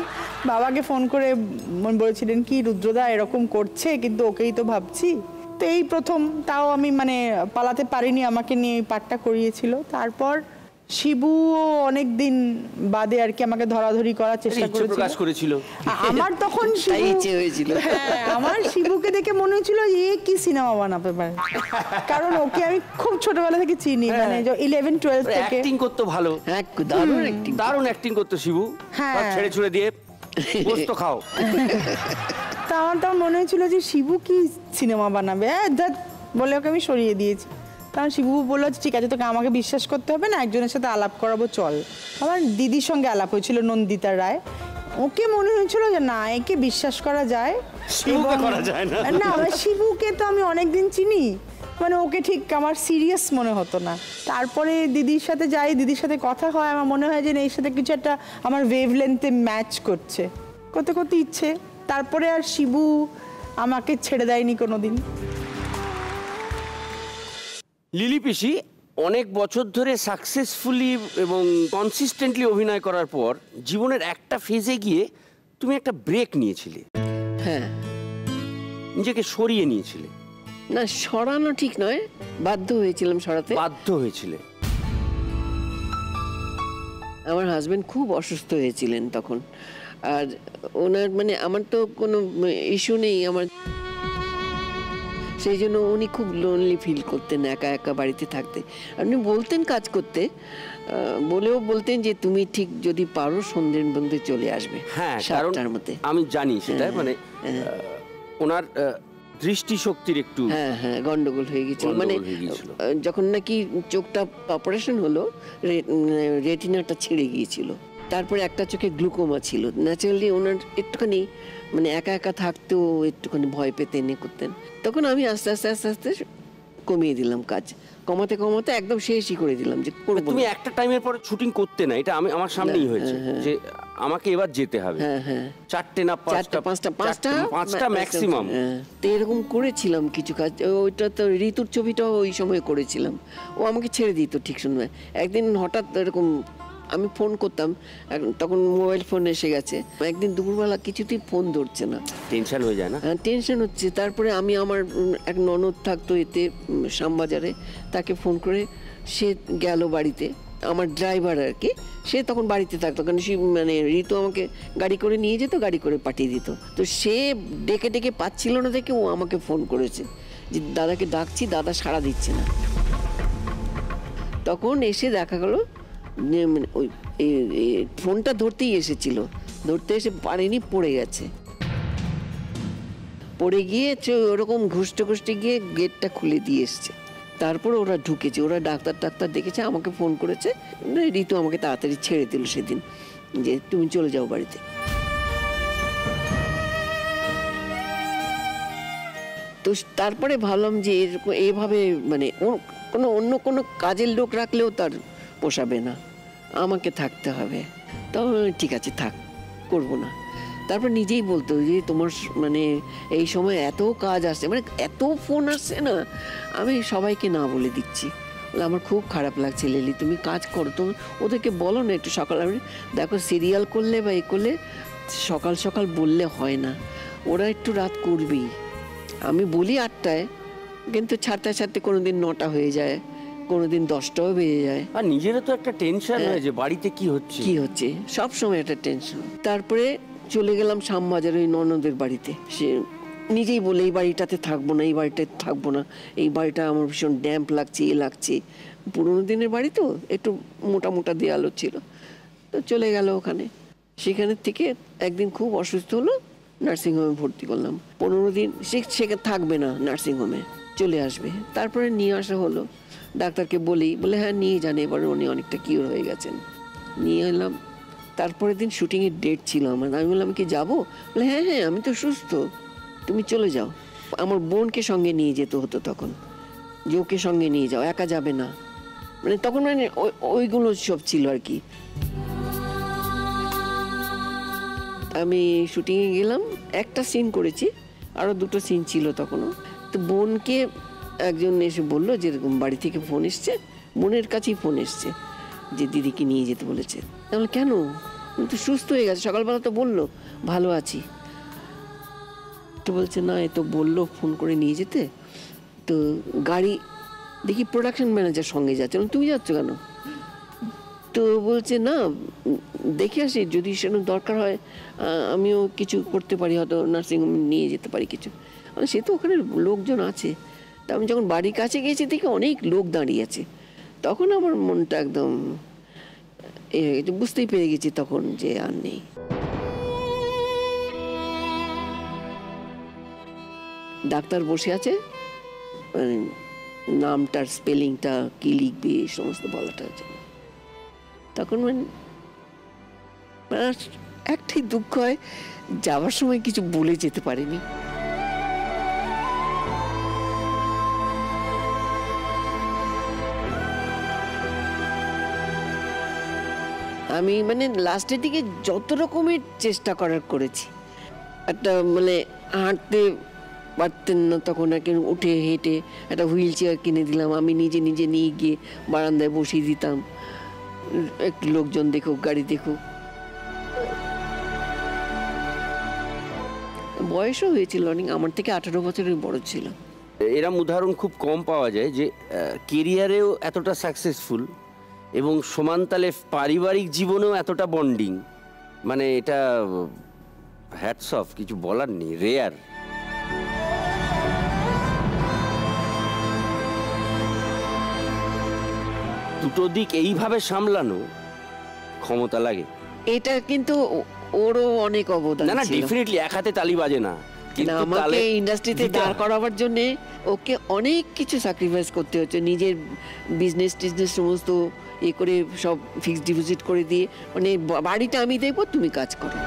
বাবাকে ফোন করে বলেছিলেন কি রুদ্রদা এরকম করছে, কিন্তু ওকেই তো ভাবছি। তো এই প্রথম, তাও আমি পালাতে পারিনি, আমাকে নিয়ে এই পাঠটা করিয়েছিল। তারপর শিবুও অনেক দিন বাদে আর কি আমাকে ধরাধরি করার চেষ্টা করেছিল। আমার তখন আমার শিবুকে দেখে মনে হয়েছিল এ কি সিনেমা বানাতে পারে, কারণ ওকে আমি খুব ছোটবেলা থেকে চিনি, 11-12 থেকে। অ্যাক্টিং করতে ভালো, দারুণ অ্যাক্টিং করতে শিবু, ছেড়ে ছুড়ে দিয়ে গোস্ত খাও। তা আমার তখন মনে হয়েছিল যে শিবু কি সিনেমা বানাবে, বলে ওকে আমি সরিয়ে দিয়েছি। তখন শিবু বললো ঠিক আছে, তোকে আমাকে বিশ্বাস করতে হবে না, একজনের সাথে আলাপ করাবো চল। আমার দিদির সঙ্গে আলাপ হয়েছিল, নন্দিতা রায়। ওকে মনে হয়েছিল যে না, একে বিশ্বাস করা যায়। না শিবুকে তো আমি অনেকদিন চিনি, ওকে ঠিক আমার সিরিয়াস মনে হতো না। তারপরে দিদির সাথে যাই, দিদির সাথে কথা হয়, আমার মনে হয় যে এর সাথে কিছু একটা আমার ওয়েভলেন্থে ম্যাচ করছে, করতে করতে ইচ্ছে। তারপরে আর শিবু আমাকে ছেড়ে দেয়নি কোনোদিন। লিলি পিসি অনেক বছর ধরে সাকসেসফুলি এবং কনসিস্টেন্টলি অভিনয় করার পর জীবনের একটা ফেজে গিয়ে তুমি একটা ব্রেক নিয়েছিলে। হ্যাঁ, নিজেকে সরিয়ে নিয়েছিলে। না, সরানো ঠিক নয়, বাধ্য হয়েছিলাম সরাতে। বাধ্য হয়েছিলে। আমার হাজবেন্ড খুব অসুস্থ হয়েছিলেন তখন, আর ওনার মানে আমার তো কোনো ইস্যু নেই আমার, সেই জন্য উনি খুব লোনলি ফিল করতেন একা একা বাড়িতে থাকতে। আপনি বলতেন কাজ করতে, বলেও বলতেন যে তুমি ঠিক যদি পারো সন্ধ্যের মধ্যে চলে আসবে। হ্যাঁ, 7টার মধ্যে। আমি জানি সেটা, মানে ওনার দৃষ্টিশক্তির একটু হ্যাঁ গন্ডগোল হয়ে গেছিল, মানে যখন নাকি চোখটা অপারেশন হলো রেটিনাটা ছেড়ে গিয়েছিল, তারপরে একটা চোখে গ্লুকোমা ছিল। ন্যাচারালি ওনার একটুখানি মানে একা একা থাকতেও একটুখানি ভয় পেতেন, করতেন। তখন আমি আস্তে আস্তে আস্তে আস্তে কমিয়ে দিলাম কাজ, কমাতে কমাতে একদম শেষই করে দিলাম যে করব। তুমি একটা টাইমের পরে শুটিং করতে না, এটা আমি আমার সামনেই হয়েছে যে আমাকে এবার যেতে হবে। হ্যাঁ 4টে না 5টা ম্যাক্সিমাম। তো এরকম করেছিলাম কিছু কাজ। ওইটা তো ঋতুর ছবিটাও ওই সময় করেছিলাম, ও আমাকে ছেড়ে দিত ঠিক সময়। একদিন হঠাৎ এরকম আমি ফোন করতাম, তখন মোবাইল ফোন এসে গেছে। একদিন দুপুরবেলা কিছুতেই ফোন ধরছে না, টেনশন হয়ে যায় না? হ্যাঁ, টেনশন হচ্ছে। তারপরে আমি আমার এক ননদ থাকতো এতে শ্যামবাজারে, তাকে ফোন করে সে গেল বাড়িতে, আমার ড্রাইভার আর কি, সে তখন বাড়িতে থাকতো, কারণ সে মানে ঋতু আমাকে গাড়ি করে নিয়ে যেত, গাড়ি করে পাঠিয়ে দিত। তো সে ডেকে ডেকে পাচ্ছিল না দেখে ও আমাকে ফোন করেছে যে দাদাকে ডাকছি, দাদা সাড়া দিচ্ছে না। তখন এসে দেখা গেল মানে ওই ফোনটা ধরতেই এসেছিল, ধরতে এসে পারেনি, পড়ে গেছে। পড়ে গিয়ে ওরকম ঘুষতে ঘুষতে গিয়ে গেটটা খুলে দিয়ে এসছে। তারপর ওরা ঢুকেছে, ওরা ডাক্তার দেখেছে, আমাকে ফোন করেছে। ঋতু আমাকে তাড়াতাড়ি ছেড়ে দিল সেদিন, যে তুমি চলে যাও বাড়িতে। তো তারপরে ভাবলাম যে এরকম এইভাবে মানে অন্য কোনো কাজের লোক রাখলেও তার পোষাবে না, আমাকে থাকতে হবে। তবে ঠিক আছে থাক, করবো না। তারপর নিজেই বলতো যে তোমার মানে এই সময় এত কাজ আসছে, মানে এত ফোন আসছে না, আমি সবাইকে না বলে দিচ্ছি। আমার খুব খারাপ লাগছে লিলি, তুমি কাজ করো, তুমি ওদেরকে বলো না একটু সকাল। আমি দেখো সিরিয়াল করলে বা করলে সকাল সকাল বললে হয় না, ওরা একটু রাত করবেই। আমি বলি 8টায়, কিন্তু ছাড়তে ছাড়তে কোনোদিন 9টা হয়ে যায়, কোনোদিন 10টাও বেজে যায়। আর নিজেরও তো একটা টেনশন হয় যে বাড়িতে কি হচ্ছে সব সময় একটা টেনশন। তারপরে চলে গেলাম শ্যামবাজার ওই ননদের বাড়িতে। সে নিজেই বলে এই বাড়িটাতে থাকবো না, এই বাড়িটাতে থাকবো না, এই বাড়িটা আমার ভীষণ ড্যাম্প লাগছে, লাগছে। পুরোনো দিনের বাড়ি তো, একটু মোটা মোটা দেয়ালও ছিল। তো চলে গেল ওখানে। সেখানের থেকে একদিন খুব অসুস্থ হলো, নার্সিংহোমে ভর্তি করলাম। 15 দিন সেখানে থাকবে না, নার্সিংহোমে চলে আসবে। তারপরে নিয়ে আসা হলো, ডাক্তারকে বলে হ্যাঁ নিয়ে যান, এবারে উনি অনেকটা কিওর হয়ে গেছেন। নিয়ে এলাম। তারপরের দিন শুটিংয়ের ডেট ছিল আমার। আমি বললাম কি যাবো? বলে হ্যাঁ আমি তো সুস্থ, তুমি চলে যাও। আমার বোনকে সঙ্গে নিয়ে যেতে হতো তখন, যে ওকে সঙ্গে নিয়ে যাও, একা যাবে না। মানে তখন মানে ওইগুলো সব ছিল আর কি। আমি শুটিংয়ে গেলাম, একটা সিন করেছি, আরও 2টো সিন ছিল তখনও। তো বোনকে একজন এসে বললো যে এরকম বাড়ি থেকে ফোন এসছে, বোনের কাছেই ফোন এসছে যে দিদিকে নিয়ে যেতে বলেছে। তাহলে কেন? তো সুস্থ হয়ে গেছে, সকালবেলা তো বললো ভালো আছি। তো বলছে না, এ তো বললো ফোন করে নিয়ে যেতে। তো গাড়ি দেখি প্রোডাকশন ম্যানেজার সঙ্গে যাচ্ছে। তুমি যাচ্ছ কেন? তো বলছে না দেখে আসি, যদি সেরকম দরকার হয় আমিও কিছু করতে পারি, হয়তো নার্সিংহোমে নিয়ে যেতে পারি কিছু। সে তো ওখানে লোকজন আছে। তা আমি যখন বাড়ির কাছে গিয়েছি দেখি অনেক লোক দাঁড়িয়ে আছে, তখন আমার মনটা একদম বুঝতেই পেরে গেছি তখন যে আর নেই। ডাক্তার বসে আছে, মানে নামটার স্পেলিংটা কি লিখবে এই সমস্ত বলাটা হচ্ছে। তখন মানে একটাই দুঃখ হয়, যাওয়ার সময় কিছু বলে যেতে পারিনি। আমি মানে লাস্টের দিকে যত রকমের চেষ্টা করেছি। একটা মানে হাঁটতে পারতেন না তখন আর কি, উঠে হেঁটে একটা হুইল চেয়ার কিনে দিলাম, আমি নিজে নিজে নিয়ে গিয়ে বারান্দায় বসিয়ে দিতাম, একটু লোকজন দেখুক, গাড়ি দেখুক। বয়সও হয়েছিল অনেক, আমার থেকে 18 বছরের বড় ছিল। এরম উদাহরণ খুব কম পাওয়া যায় যে কেরিয়ারেও এতটা সাকসেসফুল এবং সমানতালে পারিবারিক জীবনেও এতটা বন্ডিং, মানে এটা হ্যাটস অফ, কিছু বলার নেই, রেয়ার। দুটো দিক এইভাবে সামলানো ক্ষমতা লাগে। এটা কিন্তু ওরও অনেক অবদান না না, ছিল। ডেফিনেটলি এক হাতে তালি বাজে না, কিন্তু আমাকে ইন্ডাস্ট্রিতে দাঁড় করাবার জন্য ওকে অনেক কিছু স্যাক্রিফাইস করতে হচ্ছে, নিজের বিজনেস সমস্ত করে সব ফিক্সড ডিপোজিট করে দিয়ে, মানে বাড়িটা আমি দেখবো, তুমি কাজ করো।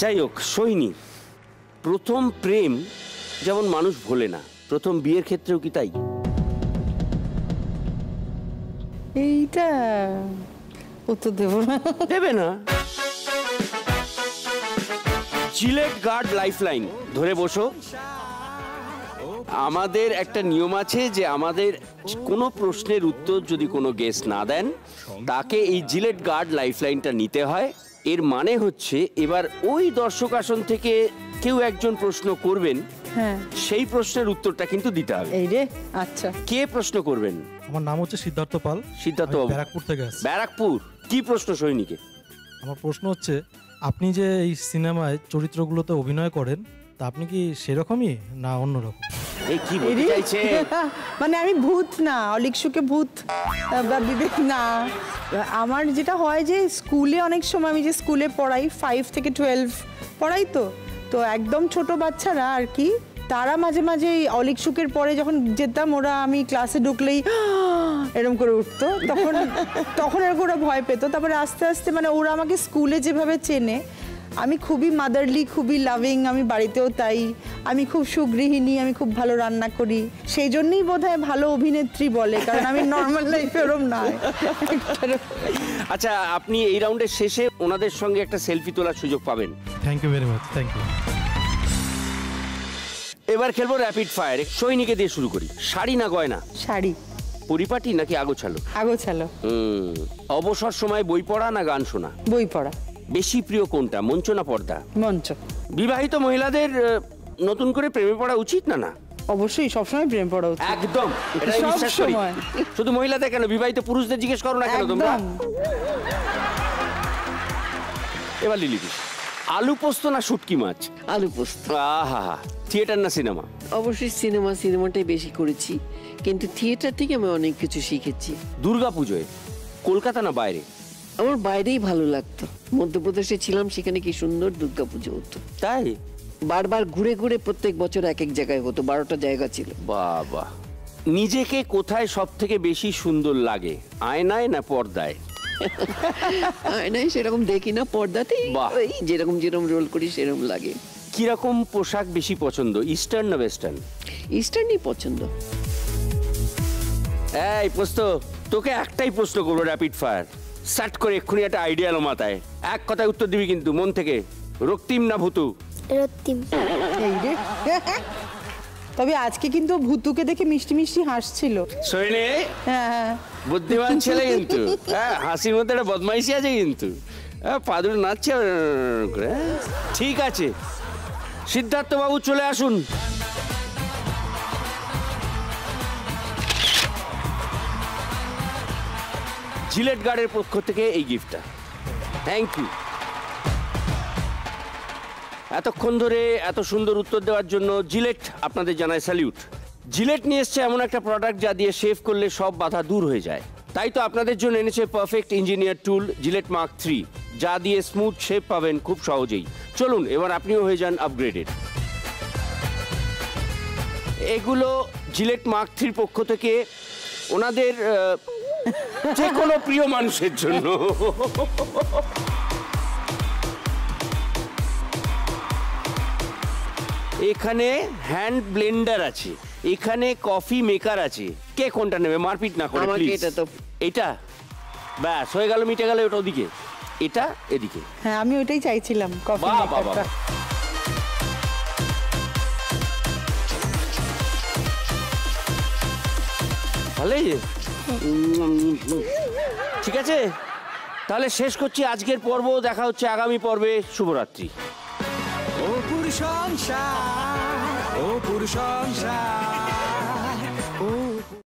যাই হোক, সোহিনী, প্রথম প্রেম যেমন মানুষ ভোলে না, প্রথম বিয়ের ক্ষেত্রেও কি তাই? এইটা উত্তর দেব না। দেবে না? জিলেট গার্ড লাইফলাইন ধরে বসো। আমাদের একটা নিয়ম আছে যে আমাদের কোনো প্রশ্নের উত্তর যদি কোনো গেস্ট না দেন, তাকে এই জিলেট গার্ড লাইফলাইনটা নিতে হয়। এর মানে হচ্ছে এবার ওই দর্শক আসন থেকে কেউ একজন প্রশ্ন করবেন, হ্যাঁ, সেই প্রশ্নের উত্তরটা কিন্তু দিতে হবে। এই রে, আচ্ছা, কে প্রশ্ন করবেন? আমার নাম হচ্ছে সিদ্ধার্থ পাল। সিদ্ধার্থ আমি বাবু, ব্যারাকপুর থেকে আসছি। ব্যারাকপুর। কি প্রশ্ন সৈনিকে? আমার প্রশ্ন হচ্ছে, আপনি যে এই সিনেমায় চরিত্রগুলোতে অভিনয় করেন, তা আপনি কি সেরকমই না অন্যরকম? এই কি বলতে চাইছে? মানে আমি ভূত না, অলিক সুখে ভূত বা বিবেক না। আমার যেটা হয় যে স্কুলে অনেক সময়, আমি যে স্কুলে পড়াই 5 থেকে 12 পড়াই, তো একদম ছোট বাচ্চারা আর কি, তারা মাঝে মাঝে অলিক সুখের পরে যখন যেতাম, ওরা আমি ক্লাসে ঢুকলেই এরকম করে উঠতো, তখন এরকম ওরা ভয় পেত। তারপরে আস্তে আস্তে মানে ওরা আমাকে স্কুলে যেভাবে চেনে, আমি খুবই মাদারলি, খুবই লাভিং, আমি বাড়িতেও তাই, আমি খুব সুগৃহিণী, আমি খুব ভালো রান্না করি, সেই জন্যই বোধহয় ভালো অভিনেত্রী বলে, কারণ আমি নর্মাল লাইফে ওরম নয়। আচ্ছা, আপনি এই রাউন্ডের শেষে ওনাদের সঙ্গে একটা সেলফি তোলার সুযোগ পাবেন। Thank you very much, thank you. এবার খেলবো র্যাপিড ফায়ার। সৈনিকে দিয়ে শুরু করি। শাড়ি না গয়না? শাড়ি। পরিপাটি নাকি আগোছালো? আগোছালো। অবসর সময় বই পড়া না গান শোনা? বই পড়া। বেশি প্রিয় কোনটা, মঞ্চ না পর্দা? মঞ্চ। বিবাহিত মহিলাদের নতুন করে প্রেমে পড়া উচিত না? না, অবশ্যই সবসময় প্রেম পড়া উচিত। একদম, এটা বিশ্বাস করি। শুধু মহিলাদের কেন, বিবাহিত পুরুষদের জিজ্ঞেস করো না কেন তোমরা? এবার লিলিপি, আলু পোস্ত না শুটকি মাছ? আলু পোস্ত। আহা, থিয়েটার না সিনেমা? অবশ্যই সিনেমাটাই বেশি করেছি, কিন্তু থিয়েটার থেকে আমি অনেক কিছু শিখেছি। দুর্গা পুজোয় কলকাতা না বাইরে? আমার বাইরেই ভালো লাগতো। মধ্যপ্রদেশে ছিলাম, সেখানে কি সুন্দর দুর্গাপুজো হতো। তাই? বারবার ঘুরে ঘুরে প্রত্যেক বছর এক এক জায়গায় হতো, 12টা জায়গা ছিল। বাবা, নিজেকে কোথায় সব থেকে বেশি সুন্দর লাগে, আয়নায় না পর্দায়? আয়নায় সেরকম দেখি না, পর্দাতেই যেরকম রোল করি সেরকম লাগে। কিরকম পোশাক বেশি পছন্দ, ইস্টার্ন না ওয়েস্টার্ন? ইস্টার্নই পছন্দ। এই পোস্ত, তোকে একটাই প্রশ্ন করবো র্যাপিড ফায়ার, সাট করে এক্ষুনি একটা আইডিয়া এলো মাথায়, এক কথায় উত্তর দিবি কিন্তু মন থেকে। রক্তিম না ভুতু? রক্তিম। এই রে, তবে আজকে কিন্তু ভুতুকে দেখে মিষ্টি মিষ্টি হাসছিল। সৈনে, হ্যাঁ, বুদ্ধিমান ছেলে কিন্তু, হ্যাঁ, হাসির মধ্যে একটা বদমাইশি আছে কিন্তু, পাদুর নাচছে। ঠিক আছে, সিদ্ধার্থ বাবু চলে আসুন। জিলেট গার্ডের পক্ষ থেকে এই গিফটটা। Thank you. এতক্ষণ ধরে এত সুন্দর উত্তর দেওয়ার জন্য জিলেট আপনাদের জানায় স্যালিউট। জিলেট নিয়ে এসছে এমন একটা প্রোডাক্ট যা দিয়ে শেভ করলে সব বাধা দূর হয়ে যায়। তাই তো আপনাদের জন্য এনেছে পারফেক্ট ইঞ্জিনিয়ার টুল জিলেট মার্ক 3, যা দিয়ে স্মুথ শেভ পাবেন খুব সহজেই। চলুন এবার আপনিও হয়ে যান আপগ্রেডেড। এগুলো জিলেট মার্ক 3 পক্ষ থেকে ওনাদের যে কোনো প্রিয় মানুষের জন্য। এখানে হ্যান্ড ব্লেন্ডার আছে, এখানে কফি মেকার আছে। কে কোনটা নেবে? মারপিট না করে প্লিজ। এটা তো এটা ব্যাস হয়ে গেল, মিটে গেল ওটা ওদিকে। এটা এদিকে। হ্যাঁ আমি ওইটাই চাইছিলাম, কফি বাহ, বাহ, মেকারটা। বাহ। ভালোই যে। ঠিক আছে, তাহলে শেষ করছি আজকের পর্ব। দেখা হচ্ছে আগামী পর্বে। শুভরাত্রি। ও পুরুষ সংসার, ও পুরুষ সংসার।